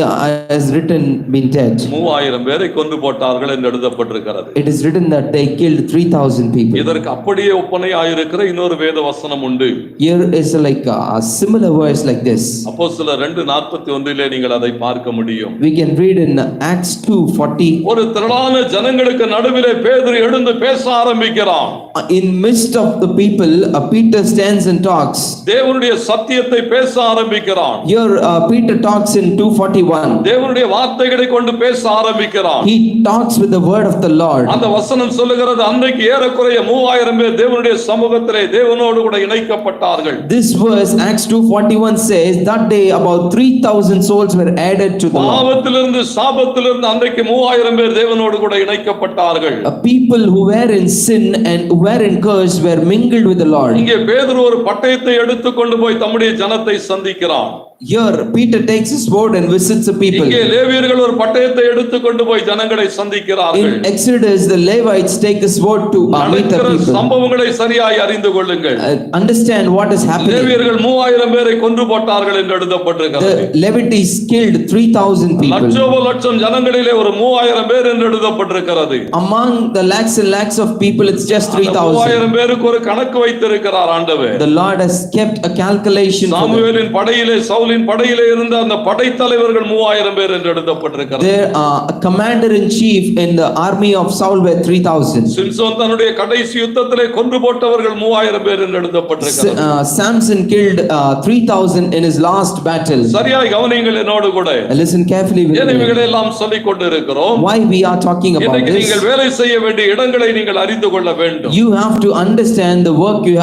has written been dead? 3000 பேரை கொன்று போட்டார்கள் என்று எழுதப்பட்டிருக்கிறது. It is written that they killed 3,000 people. இதற்கு அப்படியே ஒப்பனையாயிருக்கிற இன்னொரு வேத வசனம் உண்டு. Here is like a similar verse like this. அப்போஸ்தலர் 2:41 நீங்கள் அதை பார்க்க முடியும். We can read in Acts 2:40. ஒரு திரளான ஜனங்களுக்கு நடுவிலே பேதுரு எழுந்து பேச ஆரம்பிக்கிறான். In midst of the people, Peter stands and talks. தேவனுடைய சத்தியத்தை பேச ஆரம்பிக்கிறான். Here Peter talks in 2:41. தேவனுடைய வார்த்தைகளை கொண்டு பேச ஆரம்பிக்கிறான். He talks with the word of the Lord. அந்த வசனம் சொல்லுகிறது அன்றைக்கு ஏறக்குறைய 3000 பேர் தேவனுடைய சமூகத்திலே தேவனோடு கூட இணைக்கப்பட்டார்கள். This verse Acts 2:41 says that day about 3,000 souls were added to the Lord. பாவத்திலிருந்து சாபத்திலிருந்து அன்றைக்கு 3000 பேர் தேவனோடு கூட இணைக்கப்பட்டார்கள். People who were in sin and who were in curse were mingled with the Lord. இங்கே பேதுரு ஒரு பட்டயத்தை எடுத்துக்கொண்டு போய் தம்முடைய ஜனத்தை சந்திக்கிறான். Here Peter takes his sword and visits the people. இங்கே லேவியர்கள் ஒரு பட்டயத்தை எடுத்துக்கொண்டு போய் ஜனங்களை சந்திக்கிறார்கள். In Exodus the Levites take the sword to meet the people. சம்பவங்களை சரியாய் அறிந்து கொள்ளுங்கள். Understand what is happening. லேவியர்கள் 3000 பேரை கொன்று போட்டார்கள் என்று எழுதப்பட்டிருக்கிறது. The Levites killed 3,000 people. லட்சம் ஜனங்களிலே ஒரு 3000 பேர் என்று எழுதப்பட்டிருக்கிறது. Among the lakhs and lakhs of people it's just 3,000. 3000 பேருக்கு ஒரு கணக்கு வைத்திருக்கிறார் ஆண்டவர். The Lord has kept a calculation for them. சாமுவேலின் படையிலே சவுலின் படையிலே இருந்த அந்த படைத்தலைவர்கள் 3000 பேர் என்று எழுதப்பட்டிருக்கிறது. There a commander in chief in the army of Saul were 3,000. Samson தன்னுடைய கடைசி யுத்தத்திலே கொன்று போட்டவர்கள் 3000 பேர் என்று எழுதப்பட்டிருக்கிறது. Samson killed 3,000 in his last battle. சரியாய் கவனியுங்கள் என்னோடு கூட. Listen carefully with me. இவைகளை எல்லாம் சொல்லிக் கொண்டிருக்கிறோம். Why we are talking about இன்னைக்கு this? நீங்கள் வேலை செய்ய வேண்டிய இடங்களை நீங்கள் அறிந்து கொள்ள வேண்டும். You have to understand the work you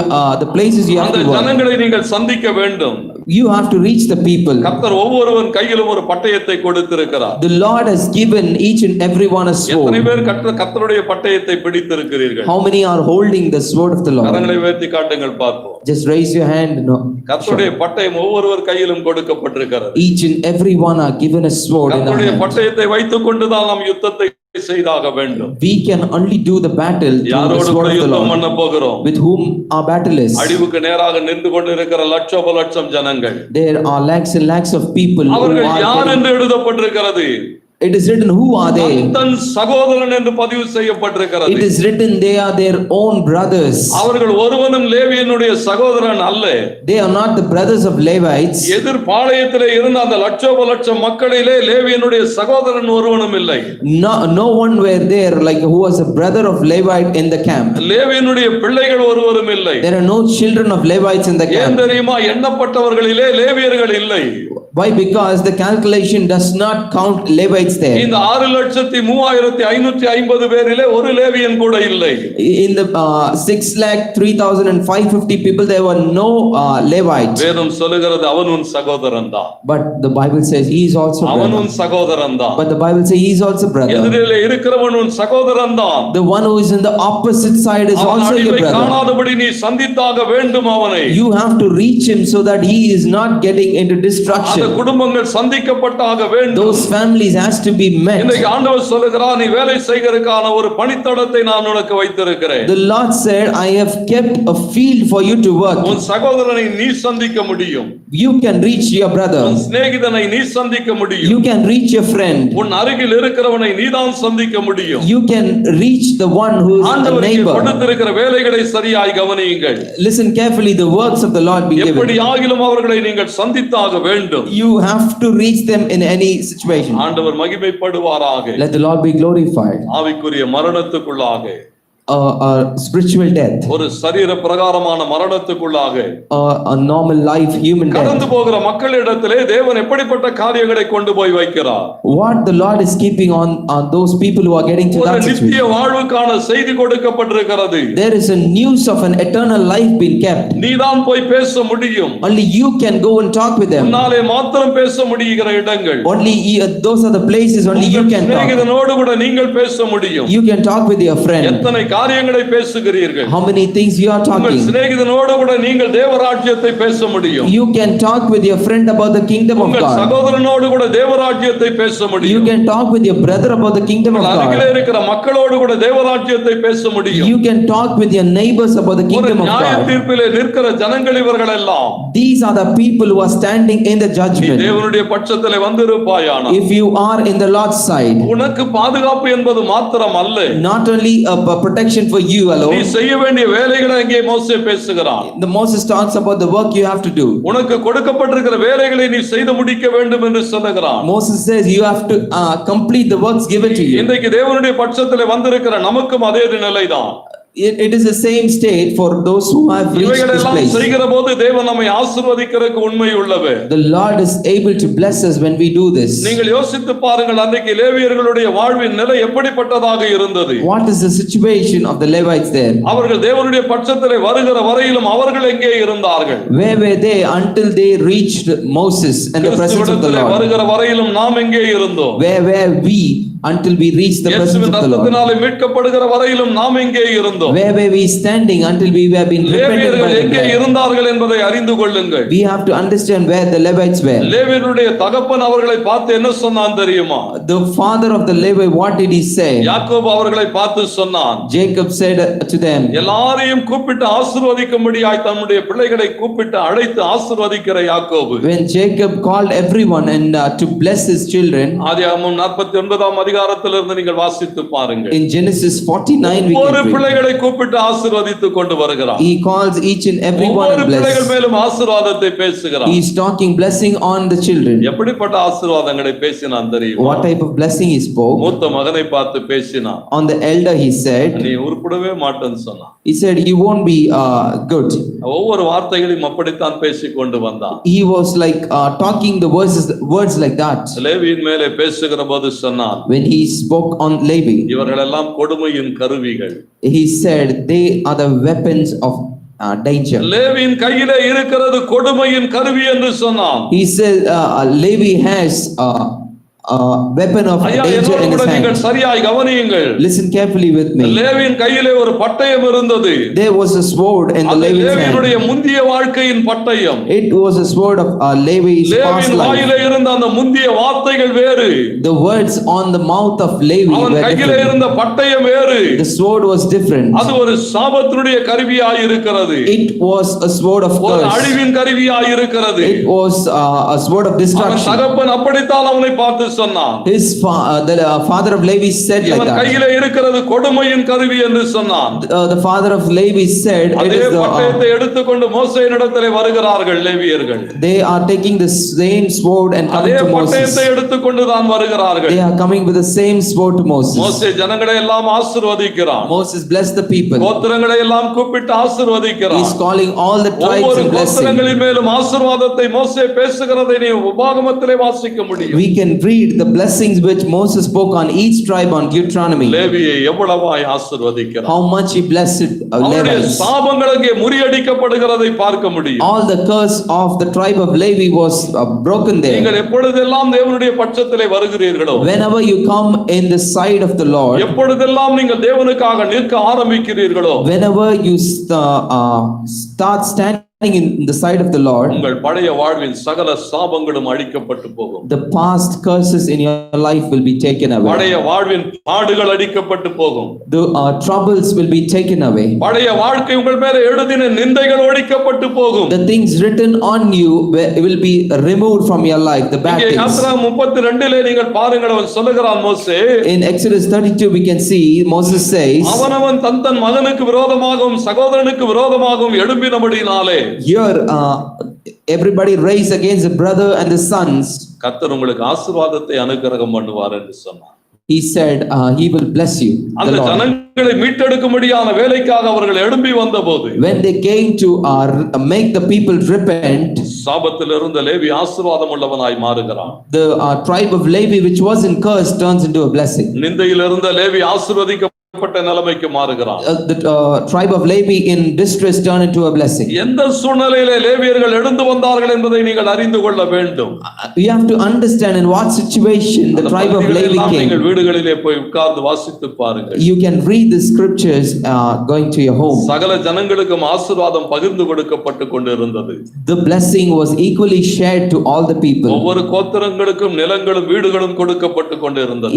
the places you have அந்த to work. ஜனங்களை நீங்கள் சந்திக்க வேண்டும். You have to reach the people. கர்த்தர் ஒவ்வொருவன் கையிலும் ஒரு பட்டயத்தை கொடுத்திருக்கிறார். The Lord has given each and every one a sword. எத்தனை பேர் கர்த்தருடைய பட்டயத்தை பிடித்திருக்கிறீர்கள்? How many are holding the sword of the Lord? கரங்களை உயர்த்தி காட்டுங்கள் பார்ப்போம். Just raise your hand. No. கர்த்தருடைய பட்டயம் ஒவ்வொருவர் கையிலும் கொடுக்கப்பட்டிருக்கிறது. Each and every one are given a sword in our கர்த்தருடைய hand. பட்டயத்தை வைத்துக் கொண்டுதான் நாம் யுத்தத்தை செய்தாக வேண்டும். We can only do the battle through the யாரோடு sword of the யுத்தம் பண்ண Lord. போகிறோம்? With whom our battle is. அழிவுக்கு நேராக நின்று கொண்டிருக்கிற லட்சம் ஜனங்கள். There are lakhs and lakhs of people who அவர்கள் யார் are. என்று எழுதப்பட்டிருக்கிறது? It is written who are they? தன் சகோதரன் என்று பதிவு செய்யப்பட்டிருக்கிறது. It is written they are their own brothers. அவர்கள் ஒருவனும் லேவியனுடைய சகோதரன் அல்ல. They are not the brothers of Levites. எதிர் பாளையத்திலே இருந்த அந்த லட்சம் மக்களிலே லேவியனுடைய சகோதரன் ஒருவனும் இல்லை. No one were there like who was a brother of Levite in the camp. லேவியனுடைய பிள்ளைகள் ஒருவரும் இல்லை. There are no children of Levites in the ஏன் camp. தெரியுமா? எண்ணப்பட்டவர்களிலே லேவியர்கள் இல்லை. Why? Because the calculation does not count Levites there. இந்த 6,35,550 பேரிலே ஒரு லேவியன் கூட இல்லை. In the 6,03,550 people there were no Levites. வேதம் சொல்லுகிறது அவன் உன் சகோதரன் தான். But the Bible says he is also அவன் brother. உன் சகோதரன் தான். But the Bible says he is also brother. எதிரிலே இருக்கிறவன் உன் சகோதரன் தான். The one who is in the opposite side is அவன் also your அழிவை brother. காணாதபடி நீ சந்தித்தாக வேண்டும் அவனை. You have to reach him so that he is not getting into destruction. அந்த குடும்பங்கள் சந்திக்கப்பட்டாக வேண்டும். Those families has to be met. இன்னைக்கு ஆண்டவர் சொல்லுகிறார் நீ வேலை செய்கிறதுக்கான ஒரு பணித்தடத்தை நான் உனக்கு வைத்திருக்கிறேன். The Lord said I have kept a field for you to work. உன் சகோதரனை நீ சந்திக்க முடியும். You can reach your brother. உன் சிநேகிதனை நீ சந்திக்க முடியும். You can reach your friend. உன் அருகில் இருக்கிறவனை நீதான் சந்திக்க முடியும். You can reach the one who is a ஆண்டவருக்கு neighbor. கொடுத்திருக்கிற வேலைகளை சரியாய் கவனியுங்கள். Listen carefully, the works of the Lord be எப்படி given. ஆகிலும் அவர்களை நீங்கள் சந்தித்தாக வேண்டும். You have to reach them in any situation. ஆண்டவர் மகிமைப்படுவாராக. Let the Lord be glorified. ஆவிக்குரிய மரணத்துக்குள்ளாக spiritual death, ஒரு சரீர பிரகாரமான மரணத்துக்குள்ளாக a normal life, human கடந்து death. போகிற மக்களிடத்திலே தேவன் எப்படிப்பட்ட காரியங்களை கொண்டு போய் வைக்கிறார்? What the Lord is keeping on those people who are getting to ஒரு that நித்திய situation. வாழ்வுக்கான செய்தி கொடுக்கப்பட்டிருக்கிறது. There is a news of an eternal life being kept. நீதான் போய் பேச முடியும். Only you can go and talk with them. உன்னாலே மாத்திரம் பேச முடிகிற இடங்கள். Only those are the places only you can talk. சிநேகிதனோடு கூட நீங்கள் பேச முடியும். You can talk with your friend. எத்தனை காரியங்களை பேசுகிறீர்கள்? How many things you are உங்கள் talking? சிநேகிதனோடு கூட நீங்கள் தேவராஜ்யத்தை பேச முடியும். You can talk with your friend about the kingdom of உங்கள் God. சகோதரனோடு கூட தேவராஜ்யத்தை பேச You முடியும். can talk with your brother about the kingdom of அருகிலே God. இருக்கிற மக்களோடு கூட தேவராஜ்யத்தை பேச முடியும். You can talk with your neighbors about the ஒரு kingdom of நியாய God. தீர்ப்பிலே நிற்கிற ஜனங்கள் இவர்கள் எல்லாம். These are the people who are standing in the நீ judgment. தேவனுடைய பட்சத்திலே வந்திருப்பாயானா If you are in the Lord's side, உனக்கு பாதுகாப்பு என்பது மாத்திரம் அல்ல, not only a protection for you நீ alone, செய்ய வேண்டிய வேலைகளை அங்கே மோசே பேசுகிறான். the Moses talks about the work you have to do. உனக்கு கொடுக்கப்பட்டிருக்கிற வேலைகளை நீ செய்து முடிக்க வேண்டும் என்று சொல்லுகிறான். Moses says you have to complete the works given to you. இன்றைக்கு தேவனுடைய பட்சத்திலே வந்திருக்கிற நமக்கும் அதே நிலைதான். It is the same state for those who have reached this இவைகளெல்லாம் place. செய்கிற போது தேவன் நம்மை ஆசீர்வதிக்கிறதுக்கு உண்மை உள்ளவர். The Lord is able to bless us when we do this. நீங்கள் யோசித்து பாருங்கள், அன்றைக்கு லேவியர்களுடைய வாழ்வின் நிலை எப்படிப்பட்டதாக இருந்தது? What is the situation of the Levites there? அவர்கள் தேவனுடைய பட்சத்திலே வருகிற வரையிலும் அவர்கள் எங்கே இருந்தார்கள்? Where were they until they reached Moses and the presence of the கிறிஸ்துவிடத்திலே Lord? வருகிற வரையிலும் நாம் எங்கே இருந்தோம்? Where were we until we reached the presence இயேசுவின் of the Lord? ரத்தத்தினாலே மீட்கப்படுகிற வரையிலும் நாம் எங்கே இருந்தோம்? Where were we standing until we were being repented by லேவியர்கள் the எங்கே blood? இருந்தார்கள் என்பதை அறிந்து கொள்ளுங்கள். We have to understand where the Levites were. லேவியருடைய தகப்பன் அவர்களை பார்த்து என்ன சொன்னான் தெரியுமா? The father of the Levi, what did he say? யாக்கோபு அவர்களை பார்த்து சொன்னான், Jacob said to them, எல்லாரையும் கூப்பிட்டு ஆசீர்வதிக்கும்படியாய் தன்னுடைய பிள்ளைகளை கூப்பிட்டு அழைத்து ஆசீர்வதிக்கிற யாக்கோபு. when Jacob called everyone and to bless his children, ஆதியாகமம் 49 அதிகாரத்திலிருந்து நீங்கள் வாசித்து பாருங்கள். in Genesis 49 we ஒவ்வொரு can read. பிள்ளைகளை கூப்பிட்டு ஆசீர்வதித்துக் கொண்டு வருகிறார். He calls each and every one ஒவ்வொரு and பிள்ளைகள் bless. மேலும் ஆசீர்வாதத்தை பேசுகிறார். He is talking blessing on the children. எப்படிப்பட்ட ஆசீர்வாதங்களை பேசினான் தெரியுமா? What type of blessing he spoke? மூத்த மகனை பார்த்து பேசினான். On the elder he said, நீ உருப்படவே மாட்டேன்னு சொன்னான். he said you won't be good. ஒவ்வொரு வார்த்தைகளையும் அப்படித்தான் பேசிக் கொண்டு வந்தான். He was like talking the words like that. லேவியின் மேலே பேசுகிற போது சொன்னான், When he spoke on Levi, இவர்கள் எல்லாம் கொடுமையின் கருவிகள். he said they are the weapons of danger. லேவியின் கையிலே இருக்கிறது கொடுமையின் கருவி என்று சொன்னான். He said Levi has weapon of ஐயா, danger என்னோடு in கூட his நீங்கள் hand. சரியாய் கவனியுங்கள். Listen carefully with me. லேவியின் கையிலே ஒரு பட்டயம் இருந்தது. There was a sword in the அது Levi's லேவியினுடைய hand. முந்திய வாழ்க்கையின் பட்டயம். It was a sword of Levi's past லேவியின் life. வாயிலே இருந்த அந்த முந்திய வார்த்தைகள் வேறு. The words on the mouth of Levi அவன் were கையிலே different. இருந்த பட்டயம் வேறு. The sword was different. அது ஒரு சாபத்தினுடைய கருவியாய் இருக்கிறது. It was a sword of ஒரு curse. அழிவின் கருவியாய் இருக்கிறது. It was a sword of அவன் destruction. தகப்பன் அப்படித்தான் அவனை பார்த்து சொன்னான். The father of Levi said like இவன் that. கையிலே இருக்கிறது கொடுமையின் கருவி என்று சொன்னான். The father of Levi said it அதே is பட்டயத்தை எடுத்துக்கொண்டு மோசேயினிடத்திலே வருகிறார்கள் லேவியர்கள். they are taking the same sword and coming அதே to Moses. பட்டயத்தை எடுத்துக்கொண்டு தான் வருகிறார்கள். They are coming with the same sword to Moses. மோசே ஜனங்களை எல்லாம் ஆசீர்வதிக்கிறான். Moses blessed the people. கோத்திரங்களை எல்லாம் கூப்பிட்டு He ஆசீர்வதிக்கிறான். is calling all the tribes ஒவ்வொரு and blessing. கோத்திரங்களின் மேலும் ஆசீர்வாதத்தை மோசே பேசுகிறதை நீ உபாகமத்திலே வாசிக்க முடியும். We can read the blessings which Moses spoke on each tribe on Deuteronomy. லேவியை எவ்வளவாய் ஆசீர்வதிக்கிறான். How much he blessed அவருடைய Levites. சாபங்கள் அங்கே முறியடிக்கப்படுகிறதை பார்க்க முடியும். All the curse of the tribe of Levi was broken there. நீங்கள் எப்பொழுதெல்லாம் தேவனுடைய பட்சத்திலே வருகிறீர்களோ, Whenever you come in the side of the Lord, எப்பொழுதெல்லாம் நீங்கள் தேவனுக்காக நிற்க ஆரம்பிக்கிறீர்களோ, whenever you start standing in the side of the Lord, உங்கள் பழைய வாழ்வின் சகல சாபங்களும் அழிக்கப்பட்டு போகும். the past curses in your life will be taken away. பழைய வாழ்வின் பாடுகள் அழிக்கப்பட்டு போகும். The troubles will be taken away. பழைய வாழ்க்கை உங்கள் மேல எழுதின நிந்தைகள் ஒழிக்கப்பட்டு போகும். The things written on you will be removed from your life, the bad இங்கே things. யாத்திராகமம் 32 நீங்கள் பாருங்கள், அவன் சொல்லுகிறான் மோசே, In Exodus 32 we can see Moses says, அவனவன் தன் மகனுக்கு விரோதமாகவும் சகோதரனுக்கு விரோதமாகவும் எழும்பினபடினாலே here everybody raised against the brother and the sons. கர்த்தர் உங்களுக்கு ஆசீர்வாதத்தை அனுக்கிரகம் பண்ணுவார் என்று சொன்னார். he said, he will bless you. The அந்த Lord. ஜனங்களை மீட்டெடுக்கும்படியான வேலைக்காக அவர்கள் எழும்பி வந்தபோது When they came to make the people repent, சாபத்தில் இருந்த லேவி ஆசீர்வாதம் உள்ளவனாய் மாறுகிறான். the tribe of Levi, which was in curse, turns into a blessing. நிந்தையில் இருந்த லேவி ஆசீர்வதிக்கப்பட்ட நிலைமைக்கு மாறுகிறான். The tribe of Levi in distress turn into a blessing. எந்த சூழ்நிலையிலே லேவியர்கள் எழுந்து வந்தார்கள் என்பதை நீங்கள் அறிந்து கொள்ள வேண்டும். You have to understand in what situation the tribe of Levi நீங்கள் came. வீடுகளிலே போய் உட்கார்ந்து வாசித்து பாருங்கள். You can read the scriptures going to your home. சகல ஜனங்களுக்கும் ஆசீர்வாதம் பகிர்ந்து கொடுக்கப்பட்டு கொண்டிருந்தது. The blessing was equally shared to all the people. ஒவ்வொரு கோத்திரங்களுக்கும் நிலங்களும் வீடுகளும் கொடுக்கப்பட்டு கொண்டிருந்தது.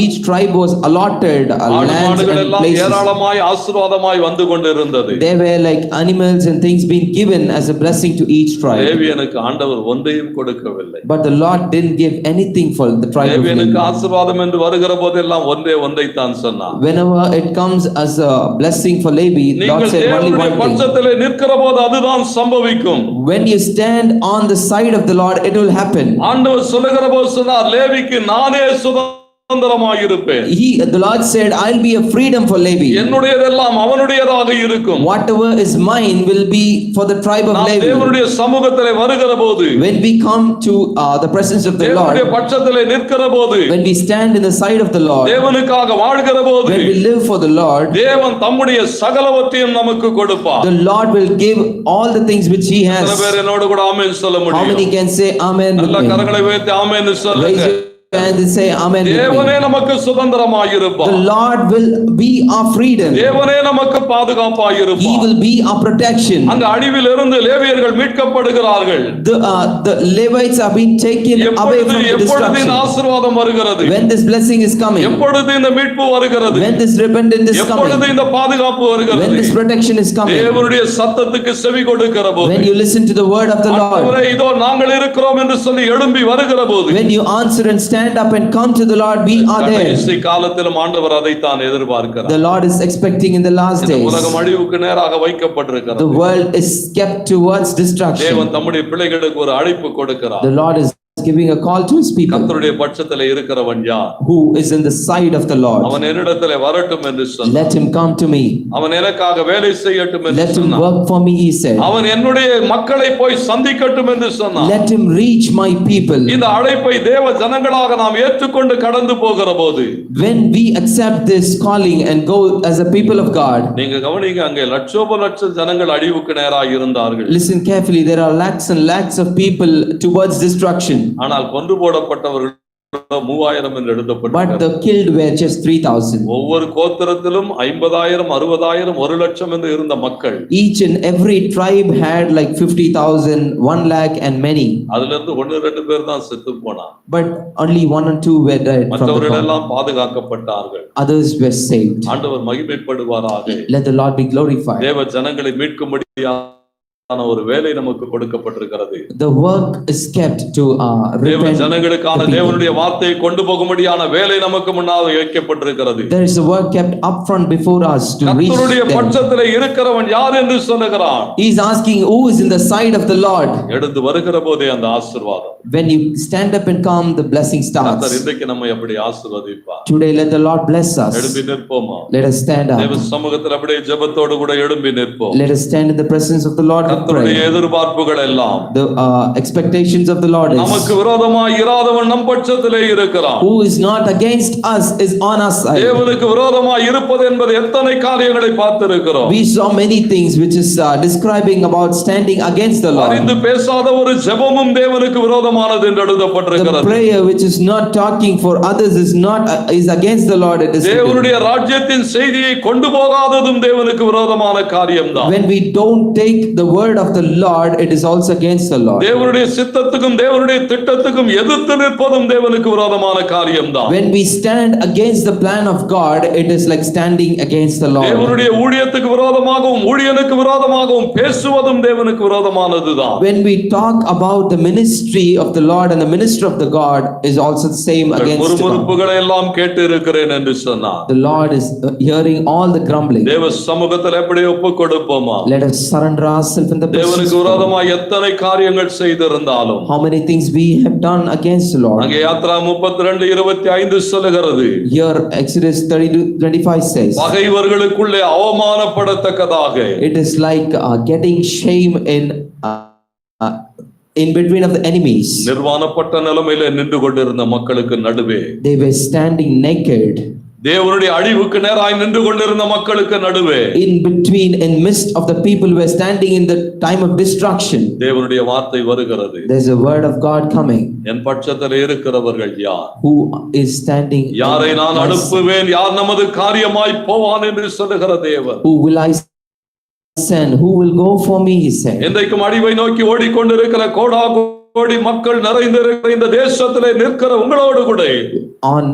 Each tribe was allotted lands and places. ஏராளமாய் ஆசீர்வாதமாய் வந்து கொண்டிருந்தது. There were like animals and things being given as a blessing to each tribe. லேவியனுக்கு ஆண்டவர் ஒன்றையும் கொடுக்கவில்லை. But the Lord didn't give anything for the tribe of லேவியனுக்கு Levi. ஆசீர்வாதம் என்று வருகிற போதெல்லாம் ஒன்றை தான் சொன்னார். Whenever it comes as a blessing for Levi, Lord நீங்கள் said only தேவனுடைய one thing. பட்சத்திலே நிற்கிற போது அதுதான் சம்பவிக்கும். When you stand on the side of the Lord, it will happen. ஆண்டவர் சொல்லுகிற போது சொன்னார், லேவிக்கு நானே சுதந்திரமாய் இருப்பேன். The Lord said, I'll be a freedom for Levi. என்னுடையதெல்லாம் அவனுடையதாக இருக்கும். Whatever is mine will be for the tribe of நாம் Levi. தேவனுடைய சமூகத்திலே வருகிற போது, When we come to the presence of the தேவனுடைய Lord, பட்சத்திலே நிற்கிற போது, when we stand in the side of the Lord, தேவனுக்காக வாழ்கிற போது, when we live for the Lord, தேவன் தம்முடைய சகலவற்றையும் நமக்கு கொடுப்பார். the Lord will give all the things which He சில has. பேர் என்னோடு கூட ஆமென் சொல்ல How முடியும். many can say amen with நல்ல me? கரங்களை வைத்து ஆமென் Raise சொல்லுங்க. your hand and say amen with தேவனே me. நமக்கு சுதந்திரமாய் இருப்பார். The Lord will be our freedom. தேவனே நமக்கு பாதுகாப்பாய் He இருப்பார். will be our protection. அந்த அழிவில் இருந்து லேவியர்கள் மீட்கப்படுகிறார்கள். The Levites are being taken away from the எப்பொழுது இந்த destruction. ஆசீர்வாதம் வருகிறது? When this blessing is coming, எப்பொழுது இந்த மீட்பு வருகிறது? when this repentance is எப்பொழுது coming, இந்த பாதுகாப்பு when வருகிறது? this protection is coming, தேவனுடைய சத்தத்துக்கு செவி கொடுக்கிற போது, when you listen to the word of the Lord, ஆண்டவரே இதோ நாங்கள் இருக்கிறோம் என்று சொல்லி எழும்பி வருகிற போது, when you answer and stand up and come to the Lord, we are there. கடைசி காலத்திலும் ஆண்டவர் அதைத்தான் எதிர்பார்க்கிறார். The Lord is expecting in the last இந்த days. உலகம் அழிவுக்கு நேராக வைக்கப்பட்டிருக்கிறது. The world is kept towards destruction. தேவன் தம்முடைய பிள்ளைகளுக்கு ஒரு அழைப்பு கொடுக்கிறார். The Lord is giving a call to His people. கர்த்தருடைய பட்சத்திலே இருக்கிறவன் யார்? Who is in the side of the Lord? அவன் என்னிடத்திலே வரட்டும் என்று சொன்னார். Let him come to me. அவன் எனக்காக வேலை செய்யட்டும் என்று Let him சொன்னார். work for me, he said. அவன் என்னுடைய மக்களை போய் சந்திக்கட்டும் என்று சொன்னார். Let him reach my people. இந்த அழைப்பை தேவ ஜனங்களாக நாம் ஏற்றுக்கொண்டு கடந்து போகிற போது, When we accept this calling and go as a people of God, நீங்க கவனிங்க, அங்கே லட்சோப லட்ச ஜனங்கள் அழிவுக்கு நேராக இருந்தார்கள். listen carefully, there are lakhs and lakhs of people towards destruction. ஆனால் கொன்று போடப்பட்டவர்கள் 3000 என்று But எழுதப்பட்டிருக்கிறது. the killed were just 3,000. ஒவ்வொரு கோத்திரத்திலும் 50,000, 60,000, 1,00,000 என்று இருந்த மக்கள். Each and every tribe had like 50,000, 1 lakh and many. அதுல இருந்து 1-2 பேர் தான் செத்து போனாங்க. But only 1 or 2 were dead from the மற்றவர்கள் fall. எல்லாம் பாதுகாக்கப்பட்டார்கள். Others were saved. ஆண்டவர் மகிமைப்படுவாராக. Let the Lord be glorified. தேவ ஜனங்களை மீட்கும்படியான ஒரு வேலை நமக்கு கொடுக்கப்பட்டிருக்கிறது. The work is kept to தேவ repent. ஜனங்களுக்கான தேவனுடைய வார்த்தையை கொண்டு போகும்படியான வேலை நமக்கு முன்னால் வைக்கப்பட்டிருக்கிறது. There is a work kept up front before us to reach கர்த்தருடைய them. பட்சத்திலே இருக்கிறவன் யார் என்று சொல்லுகிறான். He is asking who is in the side of the Lord. எடுத்து வருகிற போதே அந்த ஆசீர்வாதம். When you stand up and come, the blessing கர்த்தர் starts. இன்றைக்கு நம்மை அப்படி ஆசீர்வதிப்பார். Today let the Lord bless us. எழும்பி நிற்போமா? Let us stand தேவ up. சமூகத்தில் அப்படியே ஜெபத்தோடு கூட எழும்பி நிற்போம். Let us stand in the presence of the Lord with கர்த்தருடைய prayer. எதிர்பார்ப்புகள் எல்லாம், The expectations of the Lord நமக்கு is, விரோதமாய் இராதவன் நம் பட்சத்திலே இருக்கிறான். who is not against us is on our side. தேவனுக்கு விரோதமாய் இருப்பது என்பது எத்தனை காரியங்களை பார்த்திருக்கிறோம். We saw many things which is describing about standing against the Lord. அறிந்து பேசாத ஒரு ஜெபமும் தேவனுக்கு விரோதமானது என்று The எழுதப்பட்டிருக்கிறது. prayer which is not talking for others is not is against the Lord. It is written. தேவனுடைய ராஜ்யத்தின் செய்தியை கொண்டு போகாததும் தேவனுக்கு விரோதமான காரியம்தான். When we don't take the word of the Lord, it is also against the Lord. தேவனுடைய சித்தத்துக்கும் தேவனுடைய திட்டத்துக்கும் எதிர்த்து நிற்பதும் தேவனுக்கு விரோதமான காரியம்தான். When we stand against the plan of God, it is like standing against the Lord. தேவனுடைய ஊழியத்துக்கு விரோதமா விரோதமாகவும் ஊழியனுக்கு விரோதமாகவும் பேசுவதும் தேவனுக்கு விரோதமானதுதான். When we talk about the ministry of the Lord and the minister of the God is also the same against God. முறுமுறுப்புகளை எல்லாம் கேட்டு இருக்கிறேன் என்று சொன்னார். The Lord is hearing all the grumbling. தேவ சமூகத்தில் எப்படி ஒப்பு கொடுப்போமா? Let us surrender ourselves in the presence தேவனுக்கு of God. விரோதமாக எத்தனை காரியங்கள் செய்திருந்தாலும் How many things we have done against the Lord. அங்கே யாத்ரா 32:25 சொல்லுகிறது. Here Exodus 30:25 says, பகைவர்களுக்குள்ளே அவமானப்படத்தக்கதாக it is like getting shame in between of the enemies. நிர்வாணப்பட்ட நிலைமையில நின்று கொண்டிருந்த மக்களுக்கு நடுவே, They were standing naked தேவனுடைய அழிவுக்கு நேராய் நின்று கொண்டிருந்த மக்களுக்கு நடுவே, in between and midst of the people who were standing in the time of destruction. தேவனுடைய வார்த்தை வருகிறது. There's a word of God coming. என் பட்சத்தில் இருக்கிறவர்கள் யார்? Who is standing? யாரை நான் அனுப்புவேன்? யார் நமது காரியமாய் போவான் என்று சொல்லுகிற தேவன். Who will I send? Who will go for me? He said. இன்றைக்கும் அழிவை நோக்கி ஓடிக்கொண்டிருக்கிற கோடி மக்கள் நிறைந்திருக்கிற இந்த தேசத்திலே நிற்கிற உங்களோடு கூட On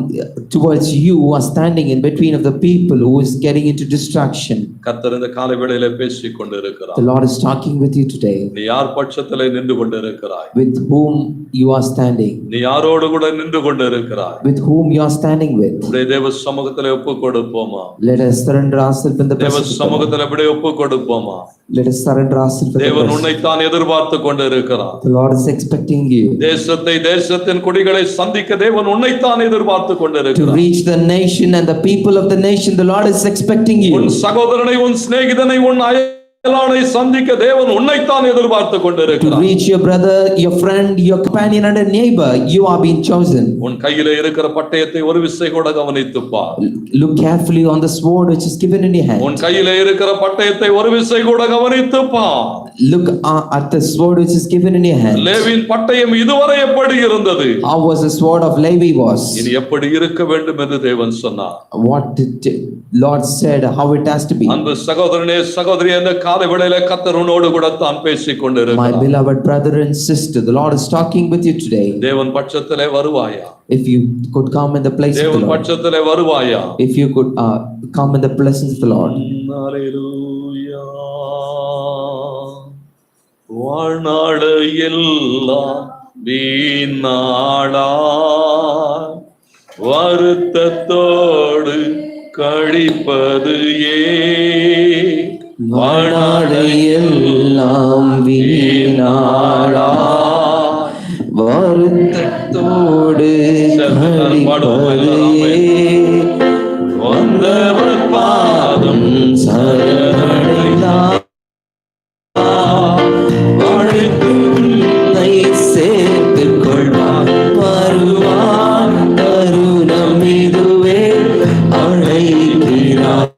towards you who are standing in between of the people who is getting into destruction. கர்த்தர் இந்த காலை வேளையிலே பேசிக் கொண்டிருக்கிறார். The Lord is talking with you today. நீ யார் பட்சத்திலே நின்று கொண்டிருக்கிறாய்? With whom you are standing. நீ யாரோடு கூட நின்று கொண்டிருக்கிறாய்? With whom you are standing with. அப்படியே தேவ சமூகத்திலே ஒப்பு கொடுப்போமா? Let us surrender ourselves in the தேவ presence of God. சமூகத்திலே அப்படியே ஒப்பு கொடுப்போமா? Let us surrender ourselves in the தேவன் presence. உன்னைத்தான் எதிர்பார்த்து கொண்டிருக்கிறார். The Lord is expecting you தேசத்தின் குடிகளை சந்திக்க தேவன் உன்னைத்தான் எதிர்பார்த்து to கொண்டிருக்கிறார். reach the nation and the people of the nation. The Lord is expecting உன் you சகோதரனை, உன் சிநேகிதனை, உன் அயலானை சந்திக்க தேவன் உன்னைத்தான் எதிர்பார்த்து to கொண்டிருக்கிறார். reach your brother, your friend, your companion and a neighbor. You are being chosen. உன் கையிலே இருக்கிற பட்டயத்தை ஒரு விசை கூட கவனித்துப் பார். Look carefully on the sword which is given in your hand. உன் கையிலே இருக்கிற பட்டயத்தை ஒரு விசை கூட கவனித்துப் பார். Look at the sword which is given in your hand. லேவியின் பட்டயம் இதுவரை எப்படி இருந்தது? How was the sword of Levi was? இனி எப்படி இருக்க வேண்டும் என்று தேவன் சொன்னார். What did Lord said how it has to be. அன்பு சகோதரனே, சகோதரி, அந்த காலை வேளையிலே கர்த்தர் உன்னோடு கூட தான் பேசிக் My கொண்டிருக்கிறார். beloved brother and sister, the Lord is talking with you today. தேவன் பட்சத்திலே வருவாயா? If you could come in the place of the தேவன் Lord. பட்சத்திலே வருவாயா? If you could come in the presence of the Lord. அல்லேலூயா. வாழ்நாள் எல்லாம் வீணாடா வருத்தத்தோடு கழிப்பது வாழ்நாளையெல்லாம் வீணாளா வருத்தத்தோடு கழிப்பது வந்தவர் பாதம் சரணடைந்தார் வாழ்த்துனை சேர்த்துக் கொள்வார் வருவார் தருணம் இதுவே அழைக்கிறார்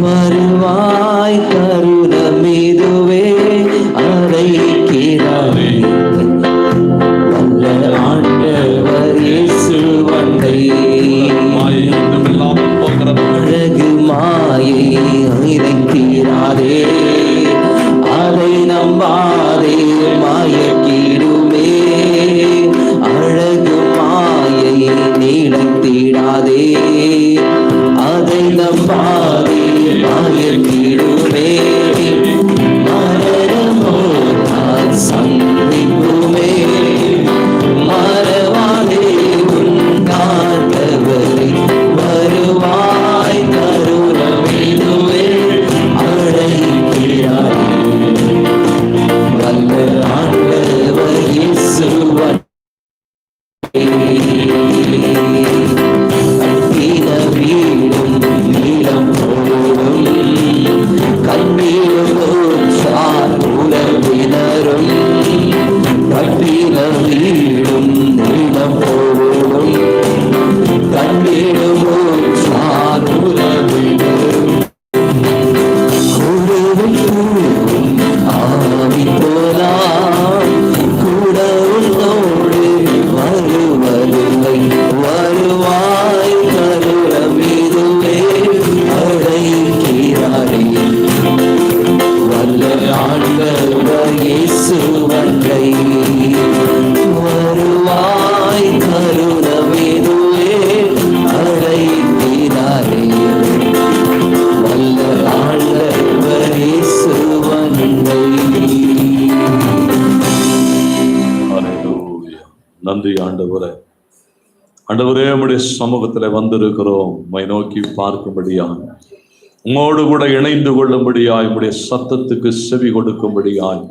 வருவாய் தருணம் இதுவே அழைக்கிறார் வல்ல ஆண்டவர் இயேசு வந்தை அழகு மாயை இறைக்கிறாரே அதை நம்பாதே மாயக்கிடுமே அழகு மாயை நீளத்திடாதே அதை நம்பாதே மாயக்கிடுமே மரணமோ நான் சந்திக்குமே மறவாதே உன்னாண்டவரை வருவாய் கருணம் இதுவே அழைக்கிறாரே வல்ல ஆண்டவர் இயேசுவன் அன்பின வீடும் நீளம் போல ஆண்டவரே உம்முடைய சமூகத்துல வந்திருக்கிறோம் உம்மை நோக்கி பார்க்கும்படியா, உம்மோடு கூட இணைந்து கொள்ளும்படியாய், உம்முடைய சத்தத்துக்கு செவி கொடுக்கும்படியாய்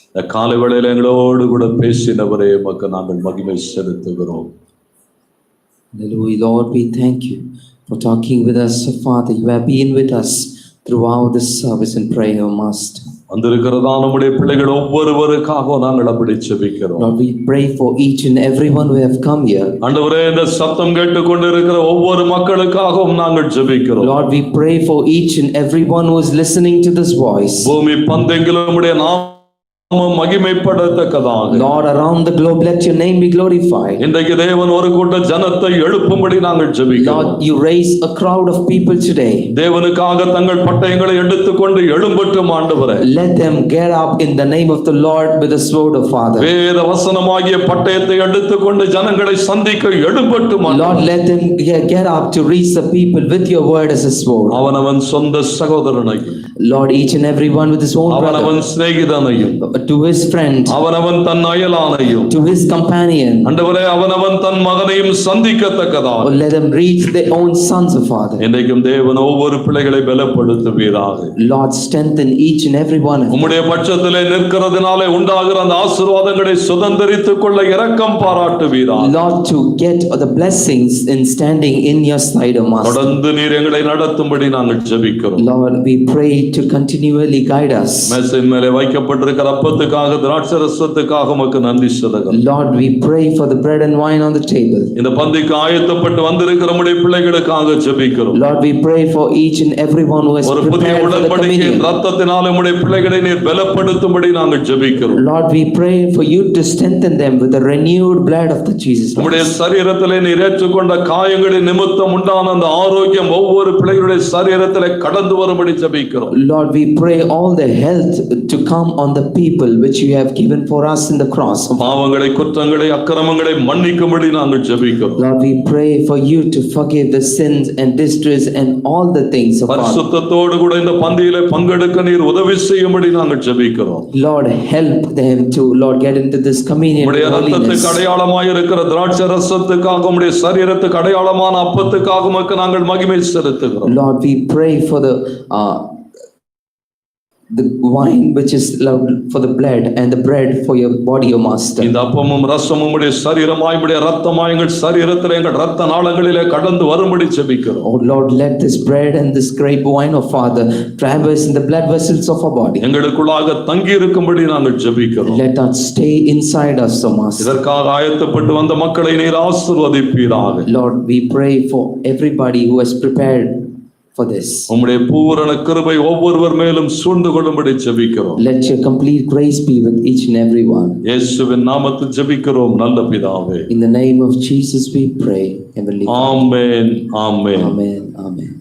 இந்த காலை வேளையில எங்களோடு கூட பேசினவரே உமக்கு நாங்கள் மகிமை செலுத்துகிறோம். Hallelujah. Lord, we thank you for talking with us. Father, you have been with us throughout this service and prayer, Master. வந்திருக்கிறதா நம்முடைய பிள்ளைகள் ஒவ்வொருவருக்காக நாங்கள் அப்படி ஜெபிக்கிறோம். Lord, we pray for each and everyone who have come here. ஆண்டவரே இந்த சத்தம் கேட்டுக்கொண்டு இருக்கிற ஒவ்வொரு மக்களுக்காகவும் நாங்கள் ஜெபிக்கிறோம். Lord, we pray for each and everyone who is listening to this voice. பூமி பந்தெங்கிலும் உம்முடைய நாமம் மகிமைப்படத்தக்கதாக, Lord, around the globe, let your name be glorified. இன்றைக்கு தேவன் ஒரு கூட்ட ஜனத்தை எழுப்பும்படி நாங்கள் ஜெபிக்கிறோம். Lord, you raise a crowd of people today. தேவனுக்காக தங்கள் பட்டயங்களை எடுத்துக்கொண்டு எழும்பட்டும் ஆண்டவரே. Let them get up in the name of the Lord with the sword of Father. வேத வசனமாகிய பட்டயத்தை எடுத்துக்கொண்டு ஜனங்களை சந்திக்க எழும்பட்டும் ஆண்டவரே. Lord, let them get up to reach the people with your word as a sword. அவனவன் சொந்த சகோதரனையும், Lord, each and everyone with his own அவனவன் brother, சிநேகிதனையும், to his friend, அவனவன் தன் அயலானையும், to his companion. ஆண்டவரே அவனவன் தன் மகனையும் சந்திக்கத்தக்கதாக Or let them reach their own sons of Father. இன்றைக்கும் தேவன் ஒவ்வொரு பிள்ளைகளை பலப்படுத்துவீராக. Lord, strengthen each and every one of them. உம்முடைய பட்சத்திலே நிற்கிறதுனாலே உண்டாகிற அந்த ஆசீர்வாதங்களை சுதந்தரித்துக் கொள்ள இரக்கம் பாராட்டுவீராக. Lord, to get the blessings in standing in your side, O Master. தொடர்ந்து நீர் எங்களை நடத்தும்படி நாங்கள் ஜெபிக்கிறோம். Lord, we pray to continually guide us. மேசையின் மேலே வைக்கப்பட்டிருக்கிற அப்பத்துக்காக, திராட்சை ரசத்துக்காக உமக்கு நன்றி சொல்லுகிறோம். Lord, we pray for the bread and wine on the table. இந்த பந்திக்கு ஆயத்தப்பட்டு வந்திருக்கிற நம்முடைய பிள்ளைகளுக்காக ஜெபிக்கிறோம். Lord, we pray for each and everyone who has ஒரு புதிய prepared for the உடன்படிக்கையின் communion. ரத்தத்தினாலே நம்முடைய பிள்ளைகளை நீர் பலப்படுத்தும்படி நாங்கள் ஜெபிக்கிறோம். Lord, we pray for you to strengthen them with the renewed blood of the Jesus நம்முடைய Christ. சரீரத்திலே நீர் ஏற்றுக்கொண்ட காயங்களின் நிமித்தம் உண்டான அந்த ஆரோக்கியம் ஒவ்வொரு பிள்ளைகளுடைய சரீரத்திலே கடந்து வரும்படி ஜெபிக்கிறோம். Lord, we pray all the health to come on the people which you have given for us in the cross. பாவங்களை, குற்றங்களை, அக்கிரமங்களை மன்னிக்கும்படி நாங்கள் ஜெபிக்கிறோம். Lord, we pray for you to forgive the sins and distress and all the things of God. பரிசுத்தத்தோடு கூட இந்த பந்தியிலே பங்கெடுக்க நீர் உதவி செய்யும்படி நாங்கள் ஜெபிக்கிறோம். Lord, help them to, Lord, get into this communion உம்முடைய with ரத்தத்துக்கு holiness. அடையாளமாய் இருக்கிற திராட்சை ரசத்துக்காக, உம்முடைய சரீரத்துக்கு அடையாளமான அப்பத்துக்காக உமக்கு நாங்கள் மகிமை செலுத்துகிறோம். Lord, we pray for the wine which is for the blood and the bread for your body, O Master. இந்த அப்பமும் ரசமும் உம்முடைய சரீரமாய், உம்முடைய ரத்தமாய் எங்கள் சரீரத்திலே, எங்கள் ரத்த நாளங்களிலே கடந்து வரும்படி ஜெபிக்கிறோம். Oh Lord, let this bread and this grape wine of Father traverse in the blood vessels of our body. எங்களுக்குள்ளாக தங்கி இருக்கும்படி நாங்கள் ஜெபிக்கிறோம். Let us stay inside us, O Master. இதற்காக ஆயத்தப்பட்டு வந்த மக்களை நீர் ஆசீர்வதிப்பீராக. Lord, we pray for everybody who has prepared for this. உம்முடைய பூரண கிருபை ஒவ்வொருவர் மேலும் சூழ்ந்து கொள்ளும்படி ஜெபிக்கிறோம். Let your complete grace be with each and every one. இயேசுவின் நாமத்தில் ஜெபிக்கிறோம் நல்ல பிதாவே. In the name of Jesus we pray. Heavenly Father. Amen, amen. Amen. Amen.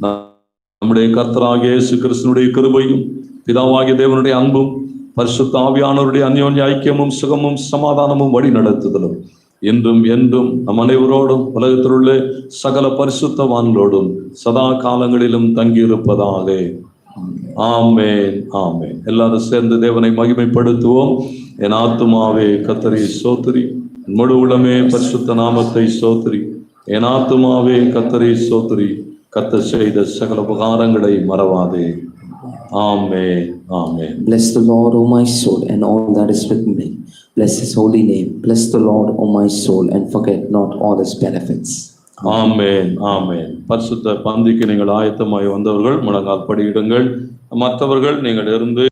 நம்முடைய கர்த்தராகிய இயேசு கிறிஸ்துவினுடைய கிருபையும், பிதாவாகிய தேவனுடைய அன்பும், பரிசுத்த ஆவியானவருடைய அந்யோன்ய ஐக்கியமும், சுகமும், சமாதானமும் வழி நடத்துதலும் என்றும் என்றும் நம் அனைவரோடும் உலகத்திலுள்ள சகல பரிசுத்தவான்களோடும் சதா காலங்களிலும் தங்கியிருப்பதாக. ஆமென், ஆமென். எல்லாரும் சேர்ந்து தேவனை மகிமைப்படுத்துவோம். என் ஆத்துமாவே கர்த்தரை ஸ்தோத்திரி, என் முழு உள்ளமே பரிசுத்த நாமத்தை ஸ்தோத்திரி. என் ஆத்துமாவே கர்த்தரை ஸ்தோத்திரி, கர்த்தர் செய்த சகல உபகாரங்களை மறவாதே. ஆமென், ஆமென். Bless the Lord, O my soul, and all that is within me. Bless his holy name. Bless the Lord, O my soul, and forget not all his benefits. ஆமென், ஆமென். பரிசுத்த பந்திக்கு நீங்கள் ஆயத்தமாய் வந்தவர்கள் முழங்கால் படியிடுங்கள். மற்றவர்கள் நீங்கள் இருந்து